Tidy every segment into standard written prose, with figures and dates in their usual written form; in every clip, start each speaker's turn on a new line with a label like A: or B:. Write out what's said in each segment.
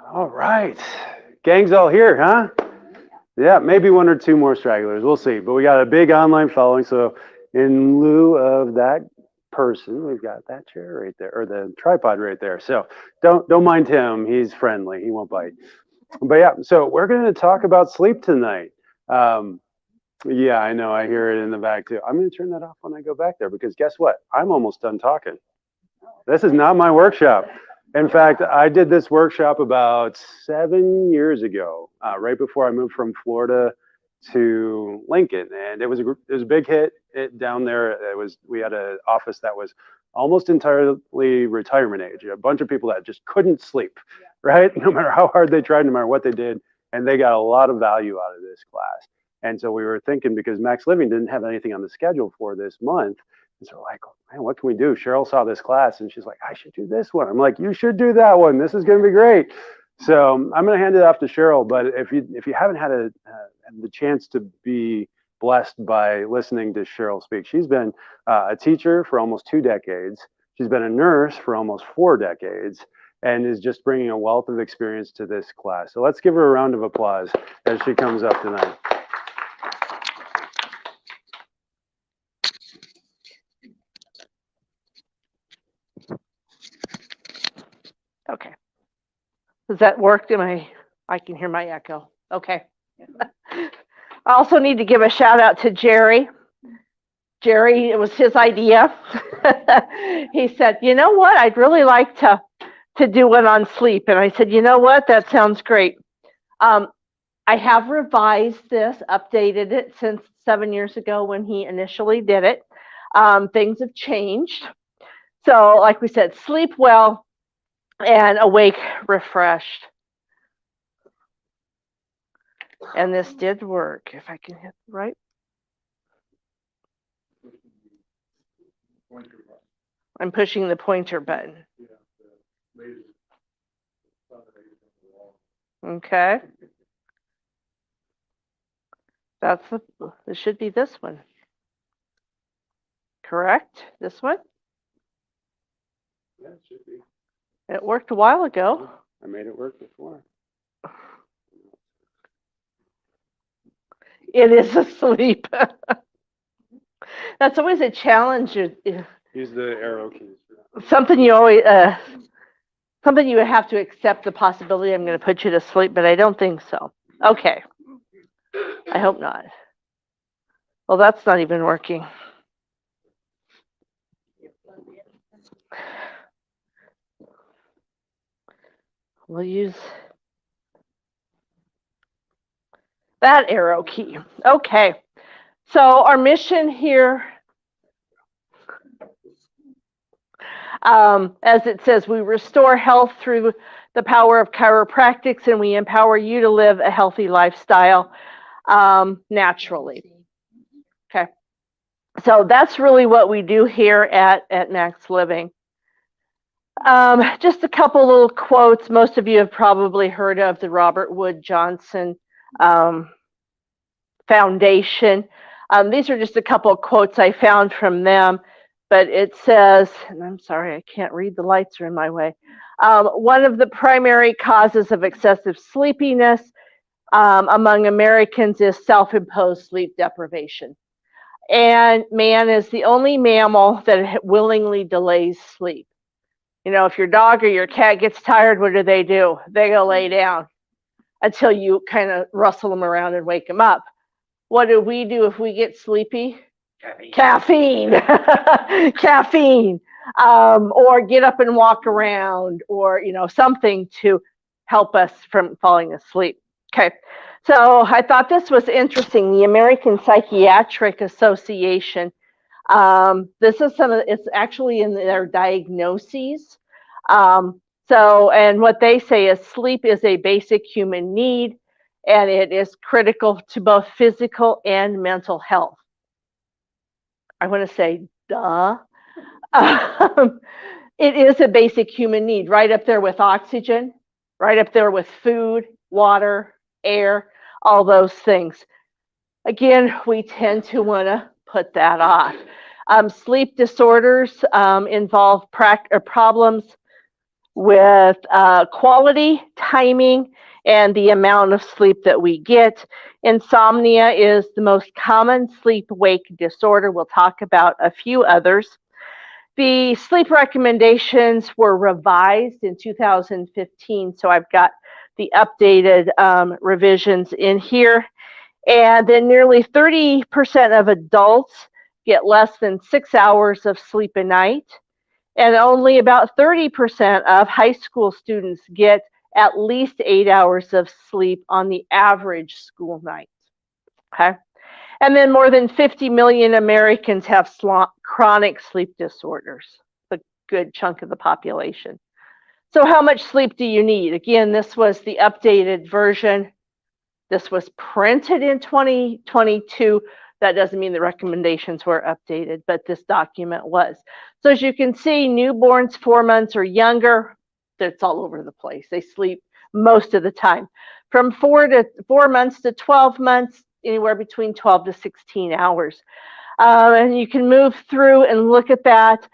A: All right. Gang's all here, huh? Yeah, maybe one or two more stragglers. We'll see. But we got a big online following. So, in lieu of that person, we've got that chair right there, or the tripod right there. So, don't mind him. He's friendly. He won't bite. But yeah, so we're going to talk about sleep tonight. Um, yeah, I know. I hear it in the back too. I'm going to turn that off when I go back there because guess what? I'm almost done talking. This is not my workshop. In fact, I did this workshop about 7 years ago, right before I moved from Florida to Lincoln, and it was a big hit down there. We had an office that was almost entirely retirement age. A bunch of people that just couldn't sleep, right? No matter how hard they tried, no matter what they did, and they got a lot of value out of this class. And so we were thinking because Max Living didn't have anything on the schedule for this month, and so we're like, man, what can we do? Cheryl saw this class and she's like, I should do this one. I'm like, you should do that one. This is going to be great. So I'm going to hand it off to Cheryl. But if you haven't had the chance to be blessed by listening to Cheryl speak, she's been a teacher for almost 2 decades. She's been a nurse for almost 4 decades and is just bringing a wealth of experience to this class. So let's give her a round of applause as she comes up tonight.
B: Okay. Does that work? I can hear my echo. Okay. I also need to give a shout out to Jerry. Jerry, it was his idea. He said, you know what? I'd really like to do one on sleep. And I said, you know what? That sounds great. I have revised this, updated it since 7 years ago when he initially did it. Things have changed. So, like we said, sleep well and awake refreshed. And this did work. If I can hit the right. I'm pushing the pointer button. Okay. This should be this one. Correct? This one?
A: Yeah, it should be.
B: It worked a while ago.
A: I made it work before.
B: It is asleep. That's always a challenge.
A: Use the arrow keys.
B: Something you have to accept the possibility I'm going to put you to sleep, but I don't think so. Okay. I hope not. Well, that's not even working. We'll use that arrow key. Okay. So our mission here, as it says, we restore health through the power of chiropractics, and we empower you to live a healthy lifestyle naturally. Okay. So that's really what we do here at Max Living. Just a couple little quotes. Most of you have probably heard of the Robert Wood Johnson Foundation. These are just a couple of quotes I found from them, but it says, and I'm sorry, I can't read, the lights are in my way. One of the primary causes of excessive sleepiness among Americans is self-imposed sleep deprivation. And man is the only mammal that willingly delays sleep. You know, if your dog or your cat gets tired, what do? They go lay down until you kind of rustle them around and wake them up. What do we do if we get sleepy? Caffeine. Caffeine. Or get up and walk around, or, something to help us from falling asleep. Okay. So I thought this was interesting. The American Psychiatric Association. This is it's actually in their diagnoses. And what they say is sleep is a basic human need, and it is critical to both physical and mental health. I want to say, duh. It is a basic human need, right up there with oxygen, right up there with food, water, air, all those things. Again, we tend to want to put that off. Sleep disorders involve problems with quality, timing, and the amount of sleep that we get. Insomnia is the most common sleep-wake disorder. We'll talk about a few others. The sleep recommendations were revised in 2015, so I've got the updated revisions in here. And then nearly 30% of adults get less than 6 hours of sleep a night. And only about 30% of high school students get at least 8 hours of sleep on the average school night. Okay. And then more than 50 million Americans have chronic sleep disorders, a good chunk of the population. So how much sleep do you need? Again, this was the updated version. This was printed in 2022. That doesn't mean the recommendations were updated, but this document was. So as you can see, newborns 4 months or younger, it's all over the place. They sleep most of the time. From 4 months to 12 months, anywhere between 12 to 16 hours. And you can move through and look at that.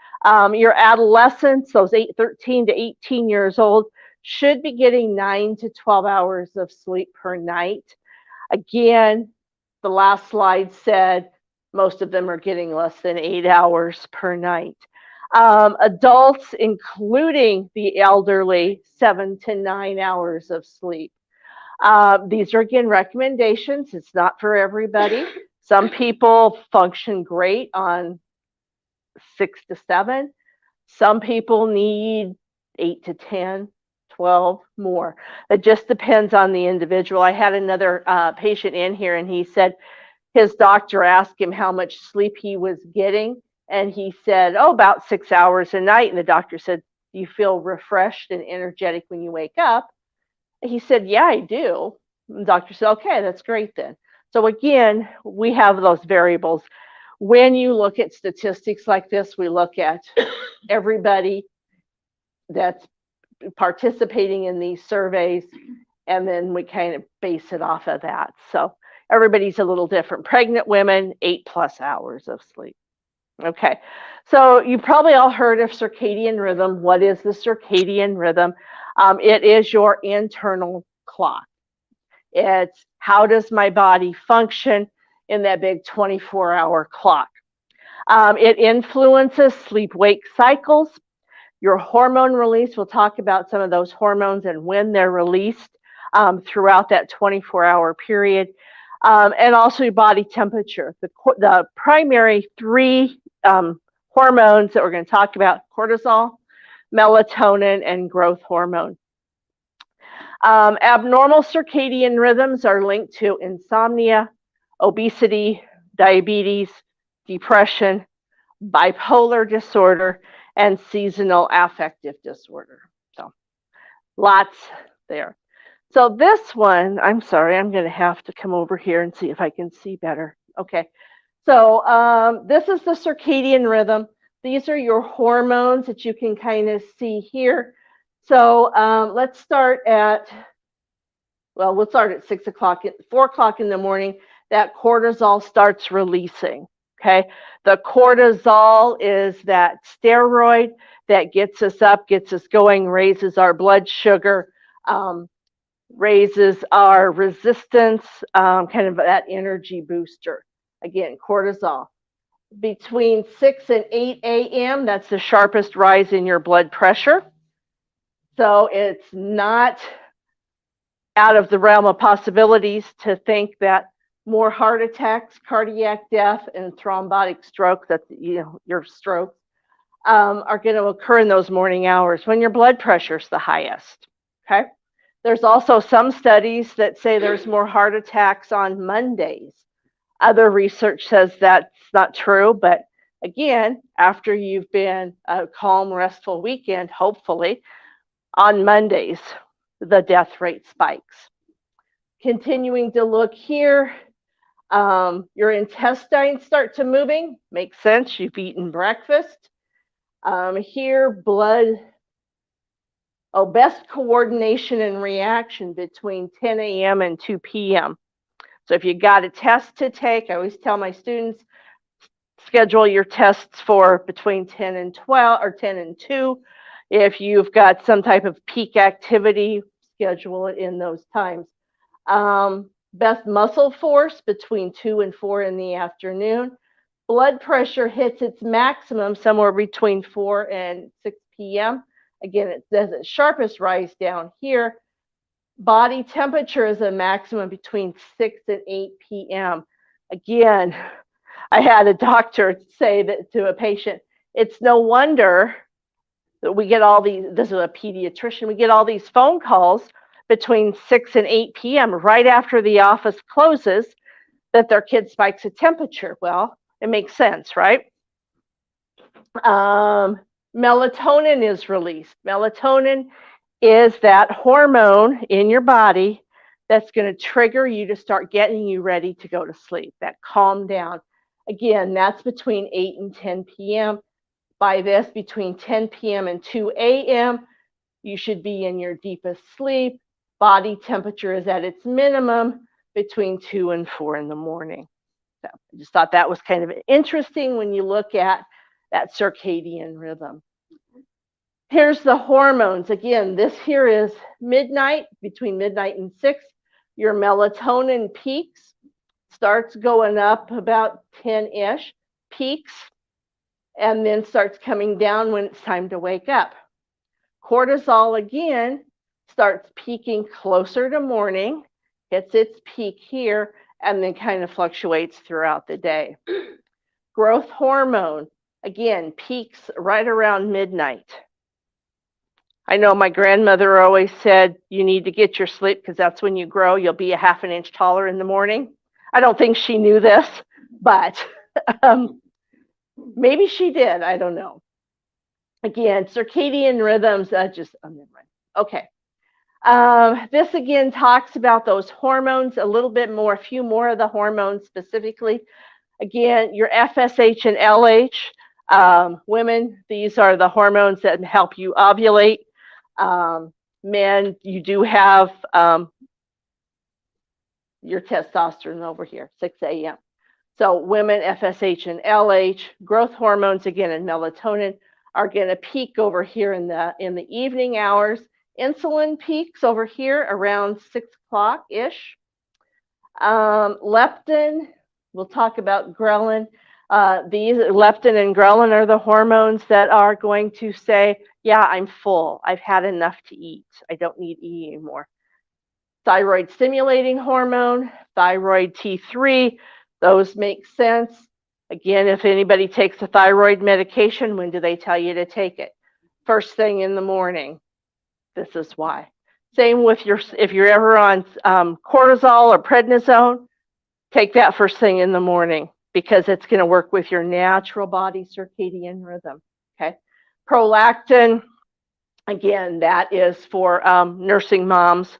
B: Your adolescents, those 13 to 18 years old, should be getting 9 to 12 hours of sleep per night. Again, the last slide said most of them are getting less than 8 hours per night. Adults, including the elderly, 7 to 9 hours of sleep. These are, again, recommendations. It's not for everybody. Some people function great on 6 to 7. Some people need 8 to 10, 12 more. It just depends on the individual. I had another patient in here, and he said his doctor asked him how much sleep he was getting, and he said, oh, about 6 hours a night. And the doctor said, do you feel refreshed and energetic when you wake up? He said, yeah, I do. And the doctor said, okay, that's great then. So again, we have those variables. When you look at statistics like this, we look at everybody that's participating in these surveys, and then we kind of base it off of that. So everybody's a little different. Pregnant women, 8+ hours of sleep. Okay, so you probably all heard of circadian rhythm. What is the circadian rhythm? It is your internal clock. It's how does my body function in that big 24-hour clock. It influences sleep-wake cycles, your hormone release. We'll talk about some of those hormones and when they're released throughout that 24-hour period, and also your body temperature. The primary 3 hormones that we're going to talk about: cortisol, melatonin, and growth hormone. Abnormal circadian rhythms are linked to insomnia, obesity, diabetes, depression, bipolar disorder, and seasonal affective disorder. So lots there. So this one, I'm sorry, I'm going to have to come over here and see if I can see better. Okay. So this is the circadian rhythm. These are your hormones that you can kind of see here. So let's start at, well, we'll start at 6 o'clock, 4 o'clock in the morning. That cortisol starts releasing. Okay. The cortisol is that steroid that gets us up, gets us going, raises our blood sugar, raises our resistance, kind of that energy booster. Again, cortisol. Between 6 and 8 a.m., that's the sharpest rise in your blood pressure. So it's not out of the realm of possibilities to think that more heart attacks, cardiac death, and thrombotic stroke, that's your stroke, are going to occur in those morning hours when your blood pressure is the highest. Okay. There's also some studies that say there's more heart attacks on Mondays. Other research says that's not true, but again, after you've been a calm, restful weekend, hopefully, on Mondays, the death rate spikes. Continuing to look here, your intestines start to moving. Makes sense, you've eaten breakfast. Here, best coordination and reaction between 10 a.m. and 2 p.m. So if you got a test to take, I always tell my students, schedule your tests for between 10 and 12 or 10 and 2. If you've got some type of peak activity, schedule it in those times. Best muscle force between 2 and 4 in the afternoon. Blood pressure hits its maximum somewhere between 4 and 6 p.m. Again, it says its sharpest rise down here. Body temperature is a maximum between 6 and 8 p.m. Again, I had a doctor say that to a patient, it's no wonder that we get all these, this is a pediatrician, we get all these phone calls between 6 and 8 p.m. right after the office closes that their kid spikes a temperature. Well, it makes sense, right? Melatonin is released. Melatonin is that hormone in your body that's going to trigger you to start getting you ready to go to sleep, that calm down. Again, that's between 8 and 10 p.m. By this, between 10 p.m. and 2 a.m., you should be in your deepest sleep. Body temperature is at its minimum between 2 and 4 in the morning. So I just thought that was kind of interesting when you look at that circadian rhythm. Here's the hormones. Again, this here is midnight, between midnight and 6. Your melatonin peaks, starts going up about 10-ish, peaks, and then starts coming down when it's time to wake up. Cortisol, again, starts peaking closer to morning, hits its peak here, and then kind of fluctuates throughout the day. Growth hormone, again, peaks right around midnight. I know my grandmother always said, you need to get your sleep because that's when you grow. You'll be a half an inch taller in the morning. I don't think she knew this, but maybe she did. I don't know. Again, circadian rhythms, okay. This again talks about those hormones a little bit more, a few more of the hormones specifically. Again, your FSH and LH. Women, these are the hormones that help you ovulate. Men, you do have your testosterone over here, 6 a.m. So women, FSH and LH, growth hormones again, and melatonin are going to peak over here in the evening hours. Insulin peaks over here around 6 o'clock-ish. Leptin, we'll talk about ghrelin. These leptin and ghrelin are the hormones that are going to say, yeah, I'm full. I've had enough to eat. I don't need to eat anymore. Thyroid stimulating hormone, thyroid T3, those make sense. Again, if anybody takes a thyroid medication, when do they tell you to take it? First thing in the morning. This is why. Same with if you're ever on cortisol or prednisone, take that first thing in the morning because it's going to work with your natural body circadian rhythm. Okay. Prolactin, again, that is for nursing moms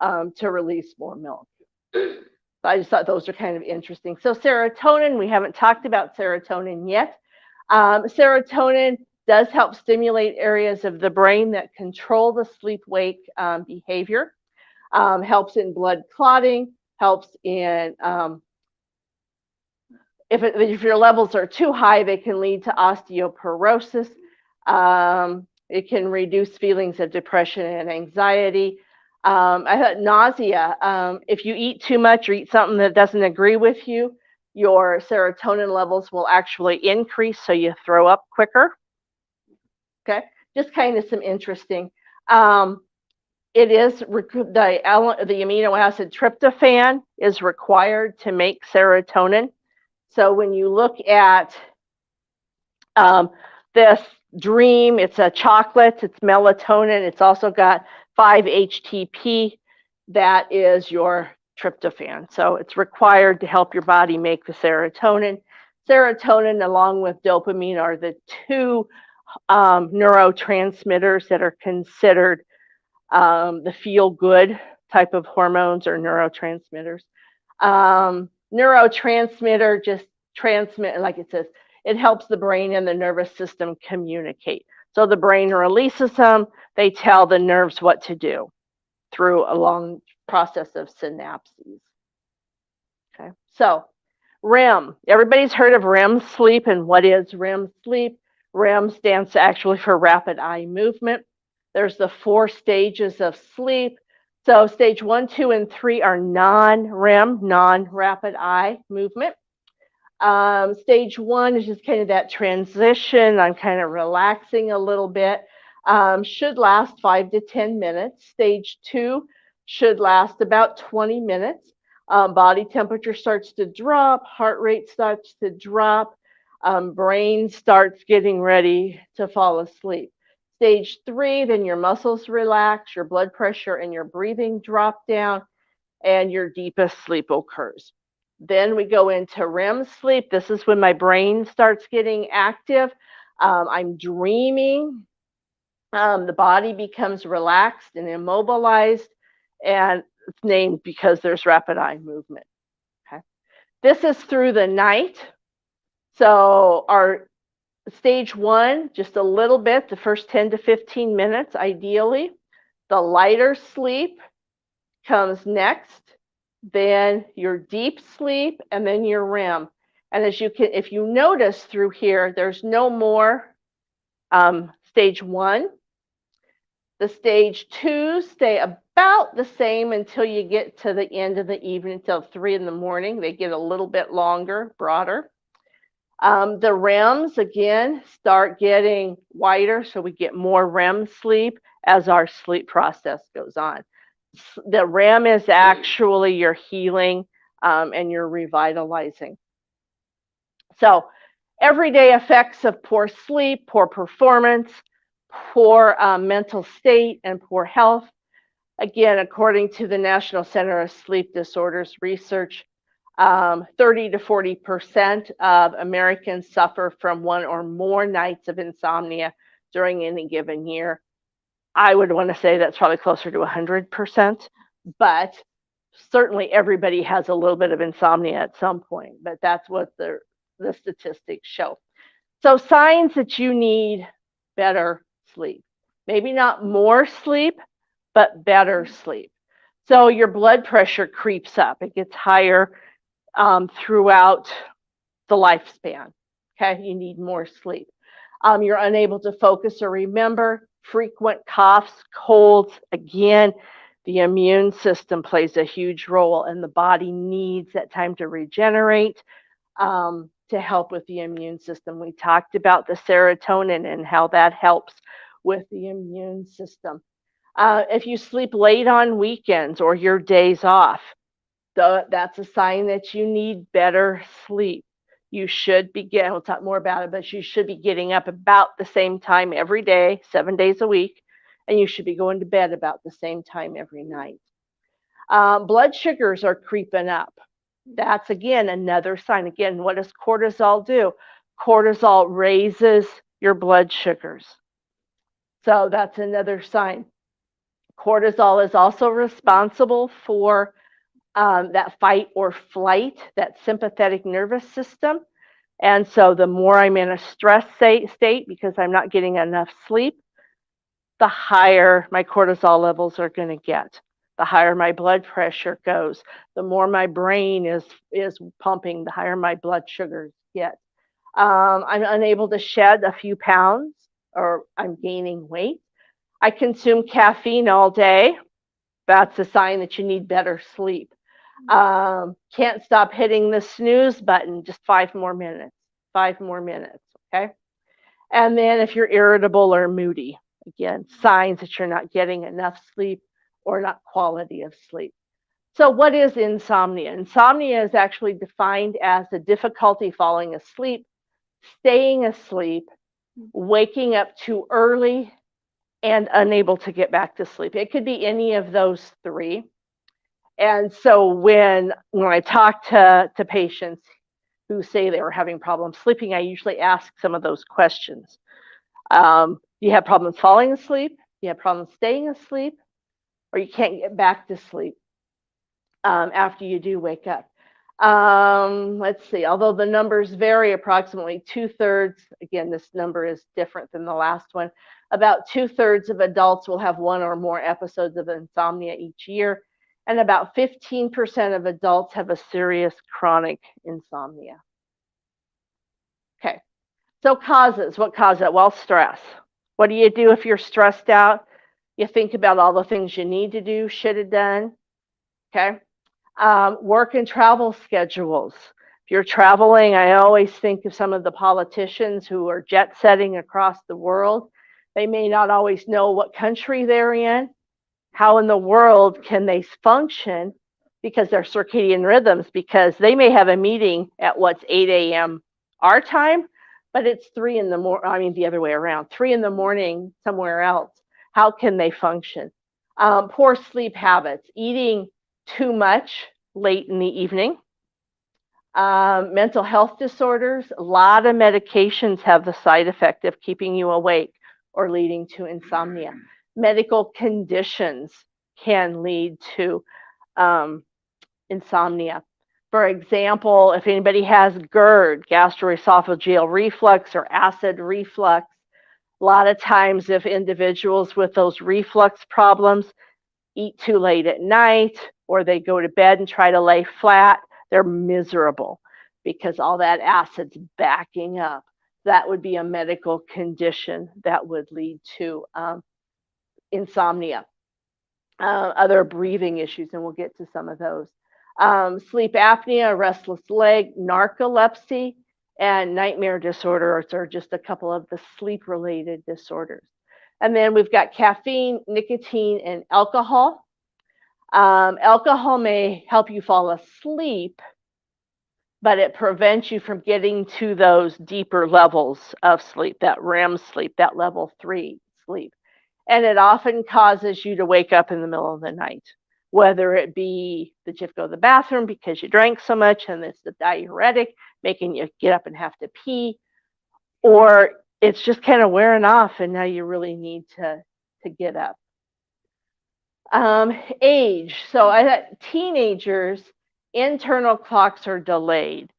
B: to release more milk. So I just thought those are kind of interesting. So serotonin, we haven't talked about serotonin yet. Serotonin does help stimulate areas of the brain that control the sleep-wake behavior, helps in blood clotting, helps in, if your levels are too high, they can lead to osteoporosis. It can reduce feelings of depression and anxiety. I thought nausea, if you eat too much or eat something that doesn't agree with you, your serotonin levels will actually increase, so you throw up quicker. Okay, just kind of some interesting. It is the amino acid tryptophan is required to make serotonin. So when you look at this Dream, it's a chocolate, it's melatonin, it's also got 5-HTP, that is your tryptophan. So it's required to help your body make the serotonin. Serotonin along with dopamine are the two neurotransmitters that are considered the feel-good type of hormones or neurotransmitters. Neurotransmitter just transmit, like it says, it helps the brain and the nervous system communicate. So the brain releases them, they tell the nerves what to do through a long process of synapses. Okay, so REM. Everybody's heard of REM sleep, and what is REM sleep? REM stands actually for rapid eye movement. There's the 4 stages of sleep. So stage 1, 2, and 3 are non-REM, non-rapid eye movement. Stage 1 is just kind of that transition. I'm kind of relaxing a little bit. Should last 5 to 10 minutes. Stage 2 should last about 20 minutes. Body temperature starts to drop, heart rate starts to drop, brain starts getting ready to fall asleep. Stage 3, then your muscles relax, your blood pressure and your breathing drop down, and your deepest sleep occurs. Then we go into REM sleep. This is when my brain starts getting active. I'm dreaming. The body becomes relaxed and immobilized, and it's named because there's rapid eye movement. Okay. This is through the night. So our stage 1, just a little bit, the first 10 to 15 minutes, ideally. The lighter sleep comes next, then your deep sleep, and then your REM. And as you can, if you notice through here, there's no more stage 1. The stage 2 stay about the same until you get to the end of the evening, until 3 in the morning. They get a little bit longer, broader. The REMs, again, start getting wider, so we get more REM sleep as our sleep process goes on. The REM is actually your healing and your revitalizing. So, everyday effects of poor sleep, poor performance, poor mental state, and poor health. Again, according to the National Center of Sleep Disorders research, 30 to 40% of Americans suffer from 1 or more nights of insomnia during any given year. I would want to say that's probably closer to 100%, but certainly everybody has a little bit of insomnia at some point, but that's what the statistics show. So signs that you need better sleep. Maybe not more sleep, but better sleep. So your blood pressure creeps up. It gets higher throughout the lifespan. Okay, you need more sleep. You're unable to focus or remember, frequent coughs, colds. Again, the immune system plays a huge role, and the body needs that time to regenerate to help with the immune system. We talked about the serotonin and how that helps with the immune system. If you sleep late on weekends or your days off, that's a sign that you need better sleep. You should be getting, we'll talk more about it, but you should be getting up about the same time every day, 7 days a week, and you should be going to bed about the same time every night. Blood sugars are creeping up. That's, again, another sign. Again, what does cortisol do? Cortisol raises your blood sugars. So that's another sign. Cortisol is also responsible for that fight or flight, that sympathetic nervous system. And so the more I'm in a stress state because I'm not getting enough sleep, the higher my cortisol levels are going to get. The higher my blood pressure goes, the more my brain is pumping, the higher my blood sugars get. I'm unable to shed a few pounds, or I'm gaining weight. I consume caffeine all day. That's a sign that you need better sleep. Can't stop hitting the snooze button, just 5 more minutes, 5 more minutes, okay? And then if you're irritable or moody, again, signs that you're not getting enough sleep or not quality of sleep. So what is insomnia? Insomnia is actually defined as the difficulty falling asleep, staying asleep, waking up too early, and unable to get back to sleep. It could be any of those 3. And so when I talk to patients who say they were having problems sleeping, I usually ask some of those questions. Do you have problems falling asleep? Do you have problems staying asleep? Or you can't get back to sleep after you do wake up? Let's see, although the numbers vary, approximately 2/3, again, this number is different than the last one, about 2/3 of adults will have 1 or more episodes of insomnia each year, and about 15% of adults have a serious chronic insomnia. Okay, So causes, what causes it? Well, stress. What do you do if you're stressed out? You think about all the things you need to do, should have done. Okay. Work and travel schedules. If you're traveling, I always think of some of the politicians who are jet setting across the world. They may not always know what country they're in. How in the world can they function because their circadian rhythms? Because they may have a meeting at what's 8 a.m. our time, but it's 3 in the morning. I mean, the other way around, 3 in the morning somewhere else. How can they function? Poor sleep habits, eating too much late in the evening. Mental health disorders, a lot of medications have the side effect of keeping you awake or leading to insomnia. Medical conditions can lead to insomnia. For example, if anybody has GERD, gastroesophageal reflux, or acid reflux, a lot of times if individuals with those reflux problems eat too late at night or they go to bed and try to lay flat, they're miserable because all that acid's backing up. That would be a medical condition that would lead to insomnia. Other breathing issues, and we'll get to some of those. Sleep apnea, restless leg, narcolepsy, and nightmare disorders are just a couple of the sleep-related disorders. And then we've got caffeine, nicotine, and alcohol. Alcohol may help you fall asleep, but it prevents you from getting to those deeper levels of sleep, that REM sleep, that level 3 sleep. And it often causes you to wake up in the middle of the night, whether it be that you have to go to the bathroom because you drank so much and it's the diuretic making you get up and have to pee, or it's just kind of wearing off and now you really need to get up. Age. So teenagers, internal clocks are delayed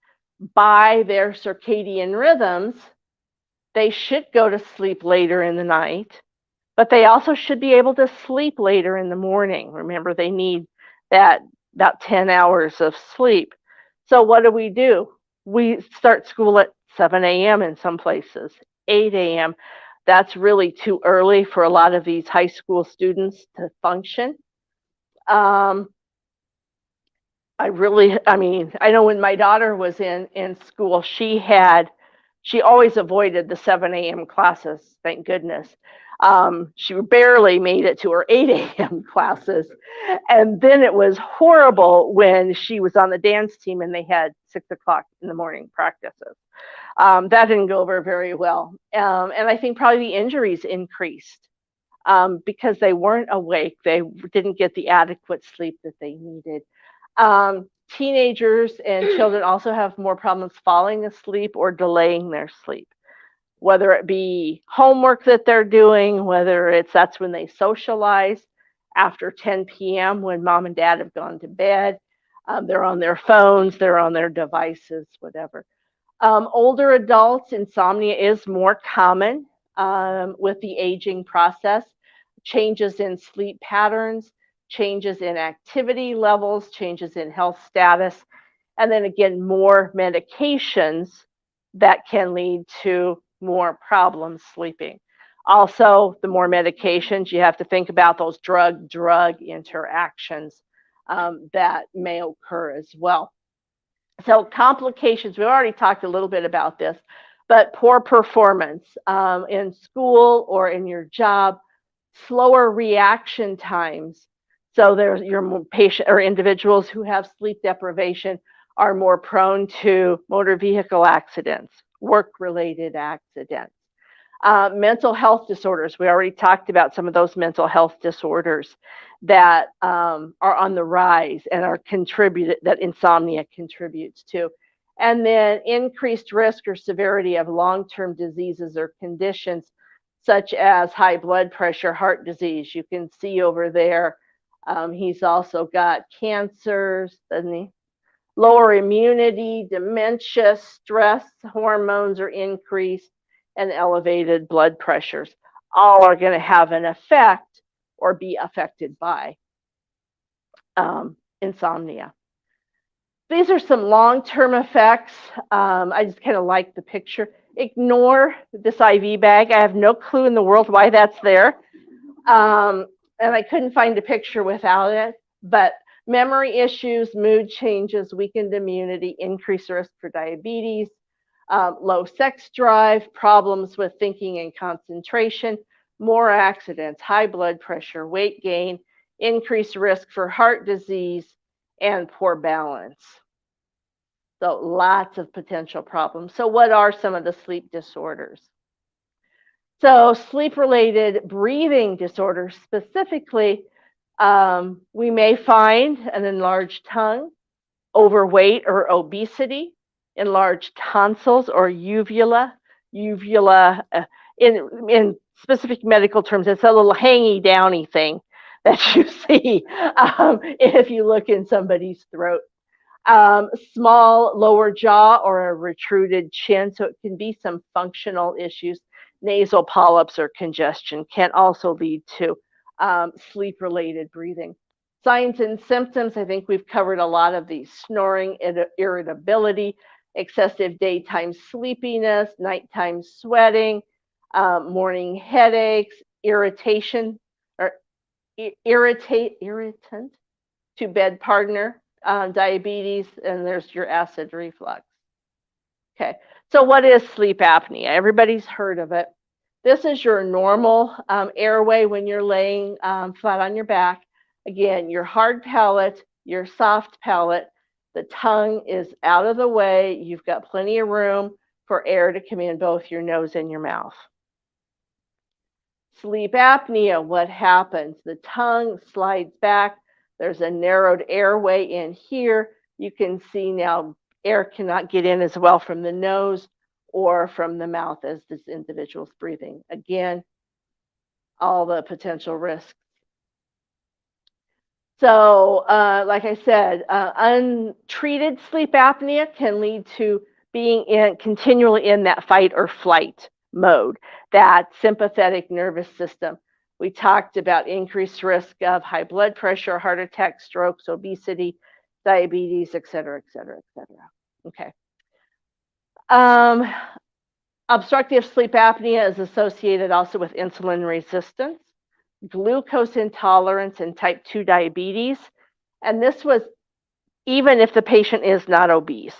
B: by their circadian rhythms. They should go to sleep later in the night, but they also should be able to sleep later in the morning. Remember, they need that about 10 hours of sleep. So what do? We start school at 7 a.m. in some places, 8 a.m. That's really too early for a lot of these high school students to function. I know when my daughter was in school, she always avoided the 7 a.m. classes, thank goodness. She barely made it to her 8 a.m. classes. And then it was horrible when she was on the dance team and they had 6 o'clock in the morning practices. That didn't go over very well. And I think probably the injuries increased because they weren't awake. They didn't get the adequate sleep that they needed. Teenagers and children also have more problems falling asleep or delaying their sleep, whether it be homework that they're doing, whether that's when they socialize after 10 p.m. when mom and dad have gone to bed. They're on their phones, they're on their devices, whatever. Older adults, insomnia is more common with the aging process. Changes in sleep patterns, changes in activity levels, changes in health status, and then again, more medications that can lead to more problems sleeping. Also, the more medications, you have to think about those drug-drug interactions that may occur as well. So complications, we already talked a little bit about this, but poor performance in school or in your job, slower reaction times. So there's your patient or individuals who have sleep deprivation are more prone to motor vehicle accidents, work-related accidents. Mental health disorders. We already talked about some of those mental health disorders that are on the rise and are that insomnia contributes to. And then increased risk or severity of long-term diseases or conditions such as high blood pressure, heart disease. You can see over there, he's also got cancers, doesn't he? Lower immunity, dementia, stress hormones are increased, and elevated blood pressures. All are going to have an effect or be affected by insomnia. These are some long-term effects. I just kind of like the picture. Ignore this IV bag. I have no clue in the world why that's there. And I couldn't find a picture without it. But memory issues, mood changes, weakened immunity, increased risk for diabetes, low sex drive, problems with thinking and concentration, more accidents, high blood pressure, weight gain, increased risk for heart disease, and poor balance. So lots of potential problems. So what are some of the sleep disorders? So sleep-related breathing disorders specifically, we may find an enlarged tongue, overweight or obesity, enlarged tonsils or uvula. Uvula, in specific medical terms, it's a little hangy downy thing that you see if you look in somebody's throat. Small lower jaw or a retruded chin, so it can be some functional issues. Nasal polyps or congestion can also lead to sleep-related breathing. Signs and symptoms, I think we've covered a lot of these: snoring, irritability, excessive daytime sleepiness, nighttime sweating, morning headaches, irritation or irritant to bed partner, diabetes, and there's your acid reflux. Okay, so what is sleep apnea? Everybody's heard of it. This is your normal airway when you're laying flat on your back. Again, your hard palate, your soft palate, the tongue is out of the way. You've got plenty of room for air to come in both your nose and your mouth. Sleep apnea, what happens? The tongue slides back. There's a narrowed airway in here. You can see now air cannot get in as well from the nose or from the mouth as this individual's breathing. Again, all the potential risks. So, like I said, untreated sleep apnea can lead to being continually in that fight or flight mode, that sympathetic nervous system. We talked about increased risk of high blood pressure, heart attack, strokes, obesity, diabetes, et cetera, et cetera, et cetera. Okay. Obstructive sleep apnea is associated also with insulin resistance, glucose intolerance, and type 2 diabetes. And this was even if the patient is not obese.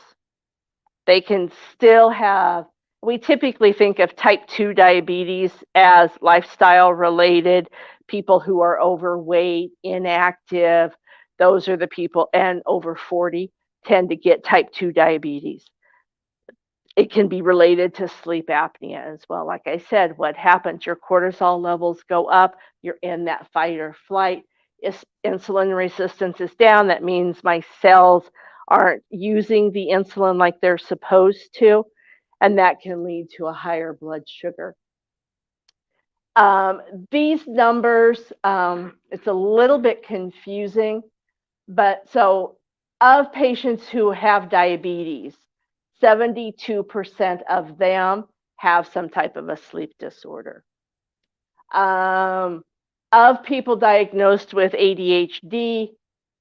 B: They can still have, we typically think of type 2 diabetes as lifestyle related, people who are overweight, inactive. Those are the people, and over 40 tend to get type 2 diabetes. It can be related to sleep apnea as well. Like I said, what happens? Your cortisol levels go up, you're in that fight or flight. If insulin resistance is down, that means my cells aren't using the insulin like they're supposed to, and that can lead to a higher blood sugar. These numbers, it's a little bit confusing, but so of patients who have diabetes, 72% of them have some type of a sleep disorder. Of people diagnosed with ADHD,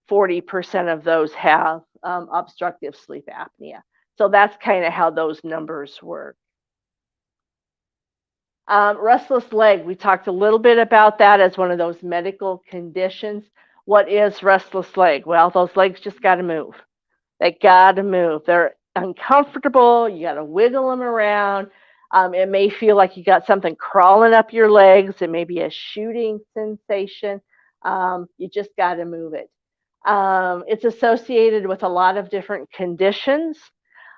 B: 40% of those have obstructive sleep apnea. So that's kind of how those numbers work. Restless leg, we talked a little bit about that as one of those medical conditions. What is restless leg? Well, those legs just got to move. They got to move. They're uncomfortable. You got to wiggle them around. It may feel like you got something crawling up your legs. It may be a shooting sensation. You just got to move it. It's associated with a lot of different conditions.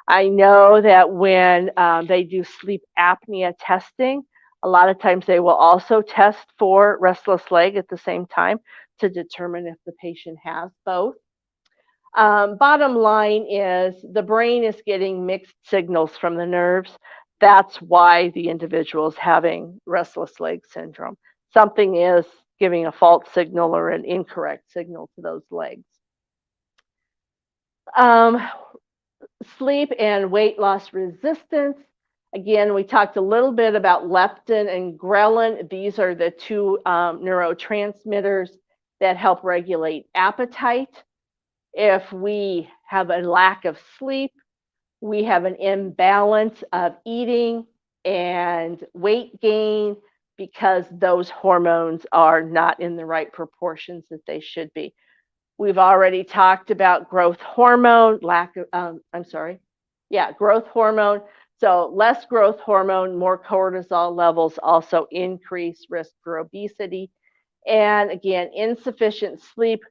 B: I know that when they do sleep apnea testing, a lot of times they will also test for restless leg at the same time to determine if the patient has both. Bottom line is the brain is getting mixed signals from the nerves. That's why the individual is having restless leg syndrome. Something is giving a false signal or an incorrect signal to those legs. Sleep and weight loss resistance. Again, we talked a little bit about leptin and ghrelin. These are the two neurotransmitters that help regulate appetite. If we have a lack of sleep, we have an imbalance of eating and weight gain because those hormones are not in the right proportions that they should be. We've already talked about growth hormone, growth hormone. So less growth hormone, more cortisol levels also increase risk for obesity. And again, insufficient sleep.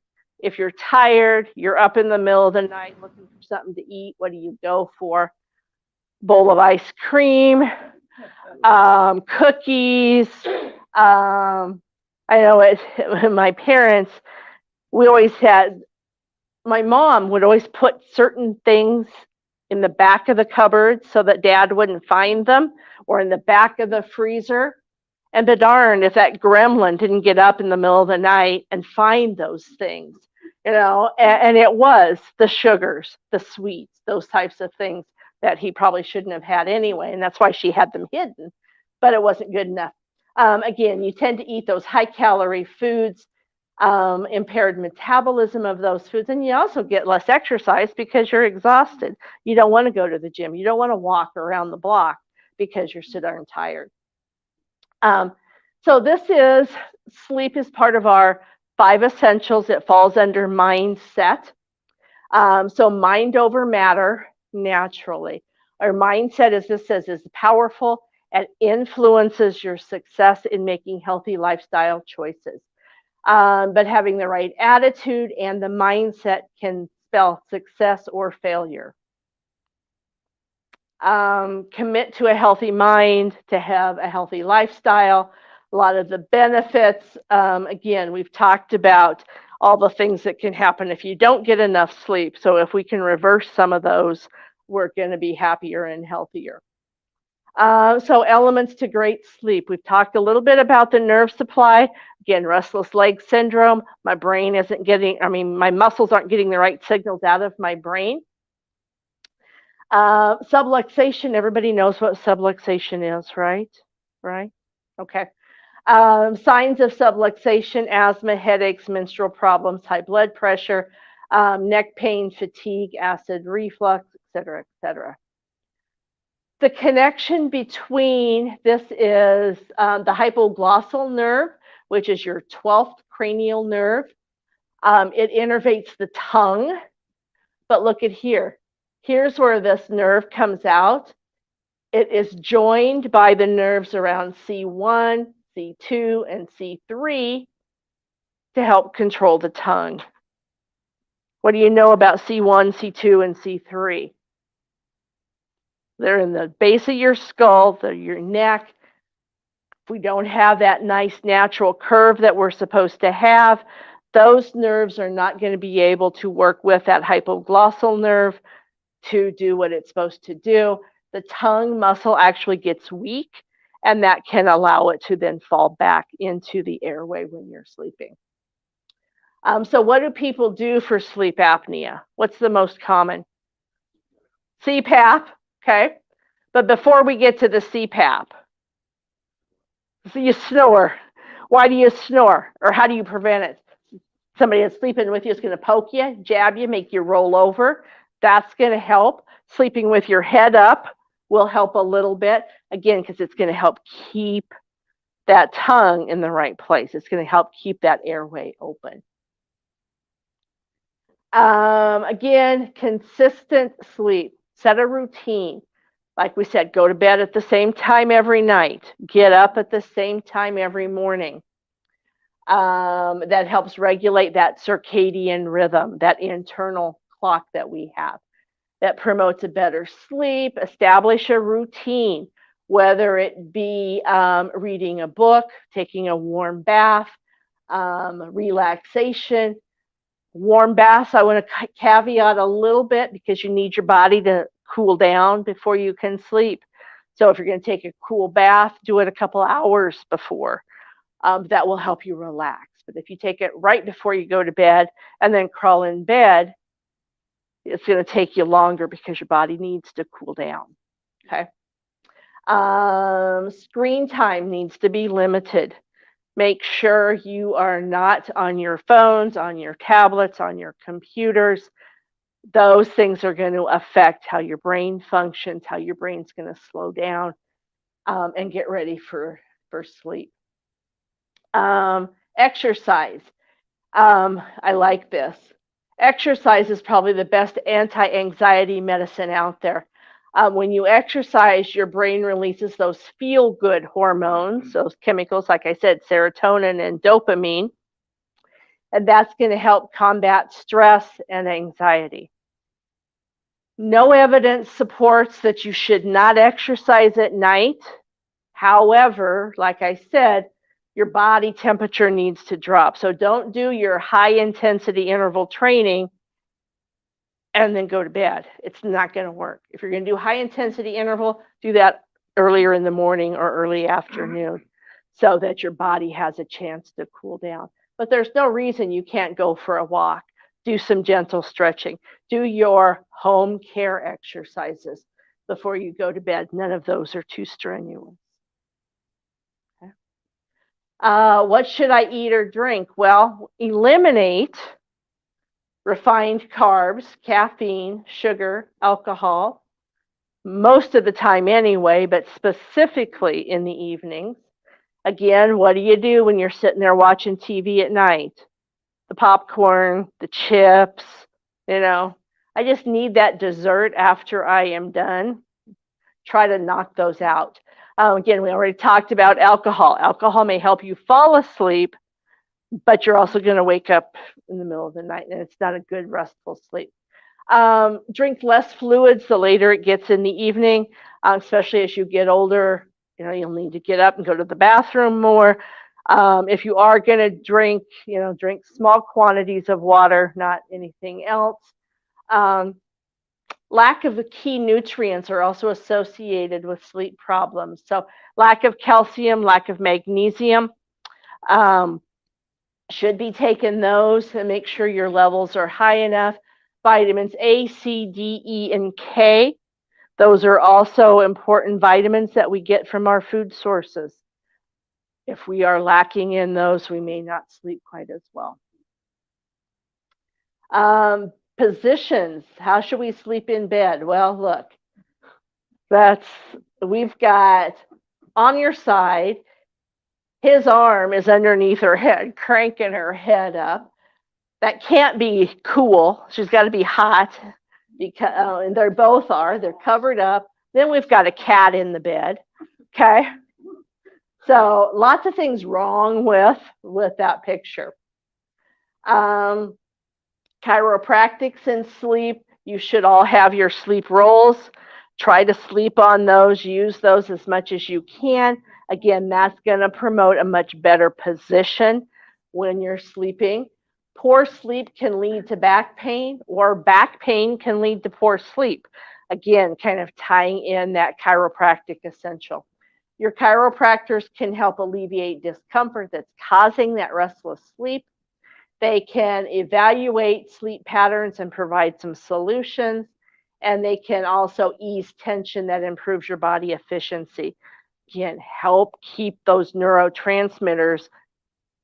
B: If you're tired, you're up in the middle of the night looking for something to eat, what do you go for? Bowl of ice cream, cookies. I know it, my parents, we always had, my mom would always put certain things in the back of the cupboard so that dad wouldn't find them, or in the back of the freezer. And be darned if that gremlin didn't get up in the middle of the night and find those things, and it was the sugars, the sweets, those types of things that he probably shouldn't have had anyway. And that's why she had them hidden, but it wasn't good enough. Again, you tend to eat those high calorie foods, impaired metabolism of those foods, and you also get less exercise because you're exhausted. You don't want to go to the gym. You don't want to walk around the block because you're so darn tired. So this is, sleep is part of our 5 essentials. It falls under mindset. So mind over matter, naturally. Our mindset, as this says, is powerful and influences your success in making healthy lifestyle choices. But having the right attitude and the mindset can spell success or failure. Commit to a healthy mind to have a healthy lifestyle. A lot of the benefits, again, we've talked about all the things that can happen if you don't get enough sleep. So if we can reverse some of those, we're going to be happier and healthier. So elements to great sleep. We've talked a little bit about the nerve supply. Again, restless leg syndrome. My brain isn't getting, my muscles aren't getting the right signals out of my brain. Subluxation, everybody knows what subluxation is, right? Right? Okay. Signs of subluxation: asthma, headaches, menstrual problems, high blood pressure, neck pain, fatigue, acid reflux, etc., etc. The connection between this is the hypoglossal nerve, which is your 12th cranial nerve. It innervates the tongue, but look at here. Here's where this nerve comes out. It is joined by the nerves around C1, C2, and C3 to help control the tongue. What do you know about C1, C2, and C3? They're in the base of your skull, your neck. If we don't have that nice natural curve that we're supposed to have, those nerves are not going to be able to work with that hypoglossal nerve to do what it's supposed to do. The tongue muscle actually gets weak, and that can allow it to then fall back into the airway when you're sleeping. So what do people do for sleep apnea? What's the most common? CPAP, okay? But before we get to the CPAP, so you snore. Why do you snore? Or how do you prevent it? Somebody that's sleeping with you is going to poke you, jab you, make you roll over. That's going to help. Sleeping with your head up will help a little bit, again, because it's going to help keep that tongue in the right place. It's going to help keep that airway open. Again, consistent sleep. Set a routine. Like we said, go to bed at the same time every night. Get up at the same time every morning. That helps regulate that circadian rhythm, that internal clock that we have. That promotes a better sleep. Establish a routine, whether it be reading a book, taking a warm bath, relaxation. Warm baths, I want to caveat a little bit because you need your body to cool down before you can sleep. So if you're going to take a cool bath, do it a couple hours before. That will help you relax. But if you take it right before you go to bed and then crawl in bed, it's going to take you longer because your body needs to cool down. Okay. Screen time needs to be limited. Make sure you are not on your phones, on your tablets, on your computers. those things are going to affect how your brain functions, how your brain's going to slow down and get ready for sleep. Exercise. I like this. Exercise is probably the best anti anxiety medicine out there. When you exercise, your brain releases those feel good hormones, those chemicals, like I said, serotonin and dopamine, and that's going to help combat stress and anxiety. No evidence supports that you should not exercise at night. However, like I said, your body temperature needs to drop. So don't do your high intensity interval training and then go to bed. It's not going to work. If you're going to do high intensity interval, do that earlier in the morning or early afternoon so that your body has a chance to cool down. But there's no reason you can't go for a walk, do some gentle stretching, do your home care exercises before you go to bed. None of those are too strenuous. Okay. What should I eat or drink? Well, eliminate refined carbs, caffeine, sugar, alcohol, most of the time anyway, but specifically in the evenings. Again, what do you do when you're sitting there watching TV at night? The popcorn, the chips, I just need that dessert after I am done. Try to knock those out. Again, we already talked about alcohol. Alcohol may help you fall asleep, but you're also going to wake up in the middle of the night, and it's not a good restful sleep. Drink less fluids the later it gets in the evening, especially as you get older. You'll need to get up and go to the bathroom more. If you are going to drink, drink small quantities of water, not anything else. Lack of the key nutrients are also associated with sleep problems. So lack of calcium, lack of magnesium. Should be taking those and make sure your levels are high enough. Vitamins A, C, D, E, and K. Those are also important vitamins that we get from our food sources. If we are lacking in those, we may not sleep quite as well. Positions. How should we sleep in bed? Well, look, we've got on your side, his arm is underneath her head, cranking her head up. That can't be cool. She's got to be hot, because and they both are. They're covered up. Then we've got a cat in the bed. Okay. So lots of things wrong with that picture. Chiropractics and sleep. You should all have your sleep rolls. Try to sleep on those. Use those as much as you can. Again, that's going to promote a much better position when you're sleeping. Poor sleep can lead to back pain, or back pain can lead to poor sleep. Again, kind of tying in that chiropractic essential. Your chiropractors can help alleviate discomfort that's causing that restless sleep. They can evaluate sleep patterns and provide some solutions. And they can also ease tension that improves your body efficiency. Again, help keep those neurotransmitters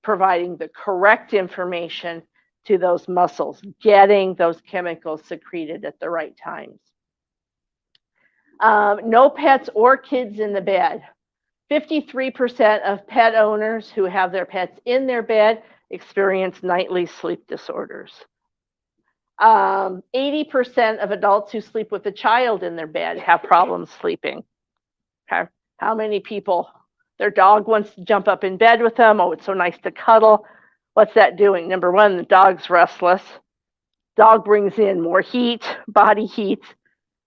B: providing the correct information to those muscles, getting those chemicals secreted at the right times. No pets or kids in the bed. 53% of pet owners who have their pets in their bed experience nightly sleep disorders. 80% of adults who sleep with a child in their bed have problems sleeping. Okay. How many people, their dog wants to jump up in bed with them? Oh, it's so nice to cuddle. What's that doing? Number one, the dog's restless. Dog brings in more heat, body heat.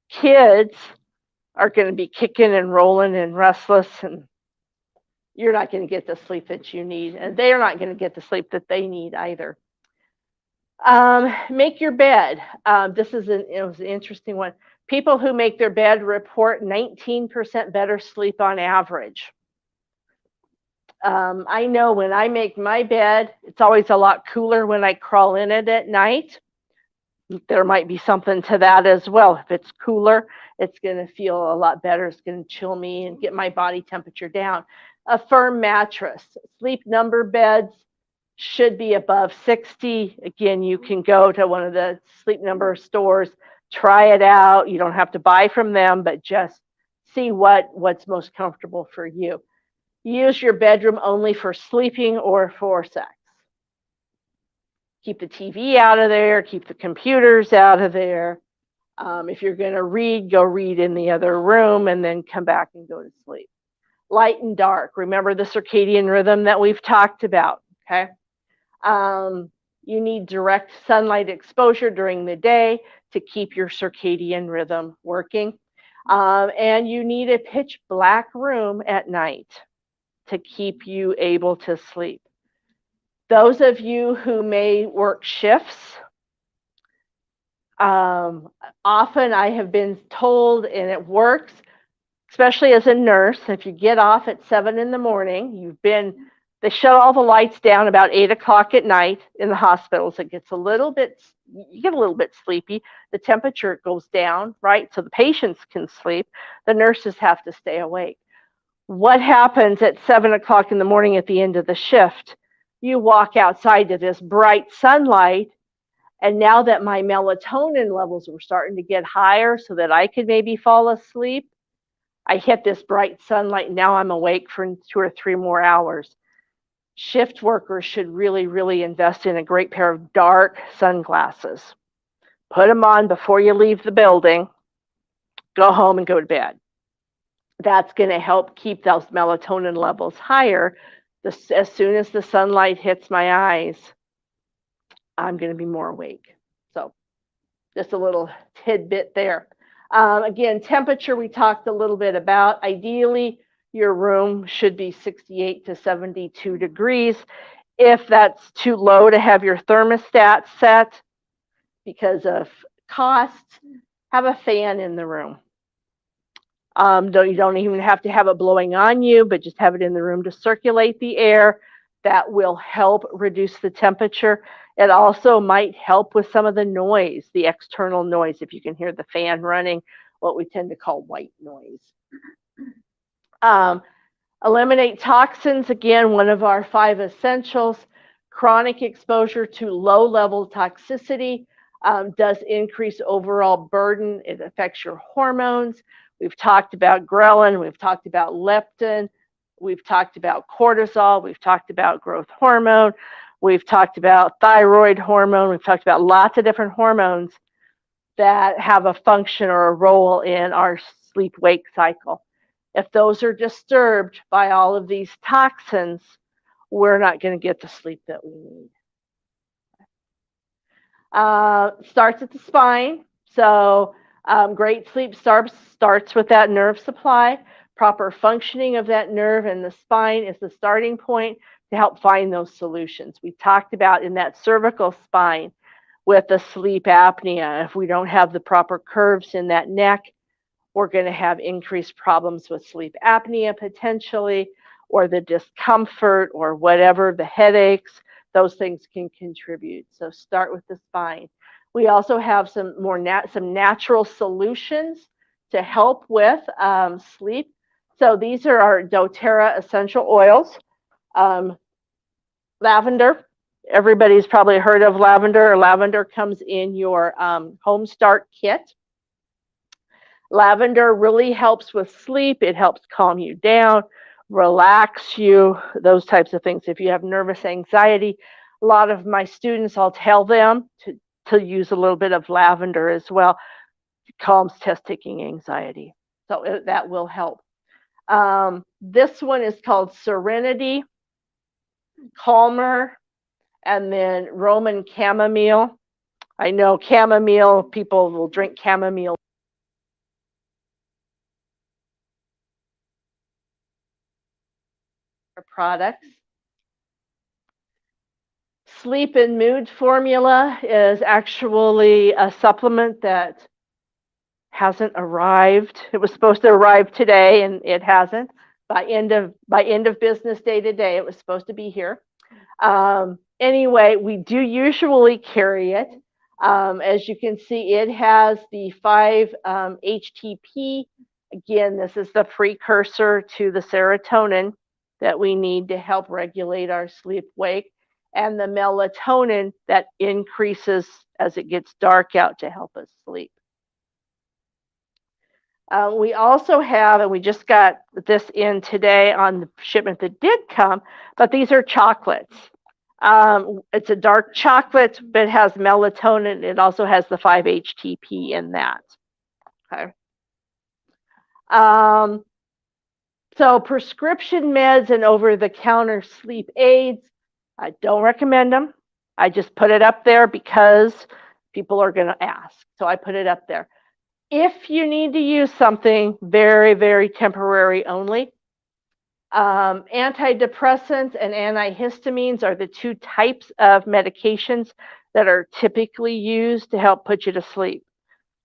B: Kids are going to be kicking and rolling and restless, and you're not going to get the sleep that you need, and they're not going to get the sleep that they need either. Make your bed. This is it was an interesting one. People who make their bed report 19% better sleep on average. I know when I make my bed, it's always a lot cooler when I crawl in it at night. There might be something to that as well. If it's cooler, it's going to feel a lot better. It's going to chill me and get my body temperature down. A firm mattress. Sleep number beds should be above 60. Again, you can go to one of the Sleep Number stores, try it out. You don't have to buy from them, but just see what's most comfortable for you. Use your bedroom only for sleeping or for sex. Keep the TV out of there, keep the computers out of there. If you're going to read, go read in the other room and then come back and go to sleep. Light and dark. Remember the circadian rhythm that we've talked about, okay? You need direct sunlight exposure during the day to keep your circadian rhythm working. And you need a pitch black room at night to keep you able to sleep. Those of you who may work shifts, often I have been told, and it works, especially as a nurse, if you get off at 7 in the morning, they shut all the lights down about 8 o'clock at night in the hospitals. You get a little bit sleepy. The temperature goes down, right? So the patients can sleep. The nurses have to stay awake. What happens at 7 o'clock in the morning at the end of the shift? You walk outside to this bright sunlight, and now that my melatonin levels were starting to get higher so that I could maybe fall asleep, I hit this bright sunlight, and now I'm awake for 2 or 3 more hours. Shift workers should really, really invest in a great pair of dark sunglasses. Put them on before you leave the building. Go home and go to bed. That's going to help keep those melatonin levels higher. As soon as the sunlight hits my eyes, I'm going to be more awake. So just a little tidbit there. Again, temperature we talked a little bit about. Ideally, your room should be 68 to 72 degrees. If that's too low to have your thermostat set because of costs, have a fan in the room. You don't even have to have it blowing on you, but just have it in the room to circulate the air. That will help reduce the temperature. It also might help with some of the noise, the external noise, if you can hear the fan running, what we tend to call white noise. Eliminate toxins, again, one of our 5 essentials. Chronic exposure to low-level toxicity does increase overall burden. It affects your hormones. We've talked about ghrelin, we've talked about leptin, we've talked about cortisol, we've talked about growth hormone, we've talked about thyroid hormone, we've talked about lots of different hormones that have a function or a role in our sleep-wake cycle. If those are disturbed by all of these toxins, we're not going to get the sleep that we need. Starts at the spine. So great sleep starts with that nerve supply. Proper functioning of that nerve and the spine is the starting point to help find those solutions. We talked about in that cervical spine with the sleep apnea. If we don't have the proper curves in that neck, we're going to have increased problems with sleep apnea potentially, or the discomfort, or whatever, the headaches. Those things can contribute. So start with the spine. We also have some natural solutions to help with sleep. So these are our doTERRA essential oils. Lavender. Everybody's probably heard of lavender. Lavender comes in your Home Start kit. Lavender really helps with sleep. It helps calm you down, relax you, those types of things. If you have nervous anxiety, a lot of my students, I'll tell them to use a little bit of lavender as well. It calms test-taking anxiety. So that will help. This one is called Serenity, Calmer, and then Roman Chamomile. I know chamomile, people will drink chamomile products. Sleep and Mood Formula is actually a supplement that hasn't arrived. It was supposed to arrive today and it hasn't. By end of business day today, it was supposed to be here. Anyway, we do usually carry it. As you can see, it has the 5-HTP. Again, this is the precursor to the serotonin that we need to help regulate our sleep-wake. and the melatonin that increases as it gets dark out to help us sleep. We also have, and we just got this in today on the shipment that did come, but these are chocolates. It's a dark chocolate, but it has melatonin. It also has the 5-HTP in that. Okay. So prescription meds and over-the-counter sleep aids, I don't recommend them. I just put it up there because people are going to ask. So I put it up there. If you need to use something, very, very temporary only. Antidepressants and antihistamines are the two types of medications that are typically used to help put you to sleep.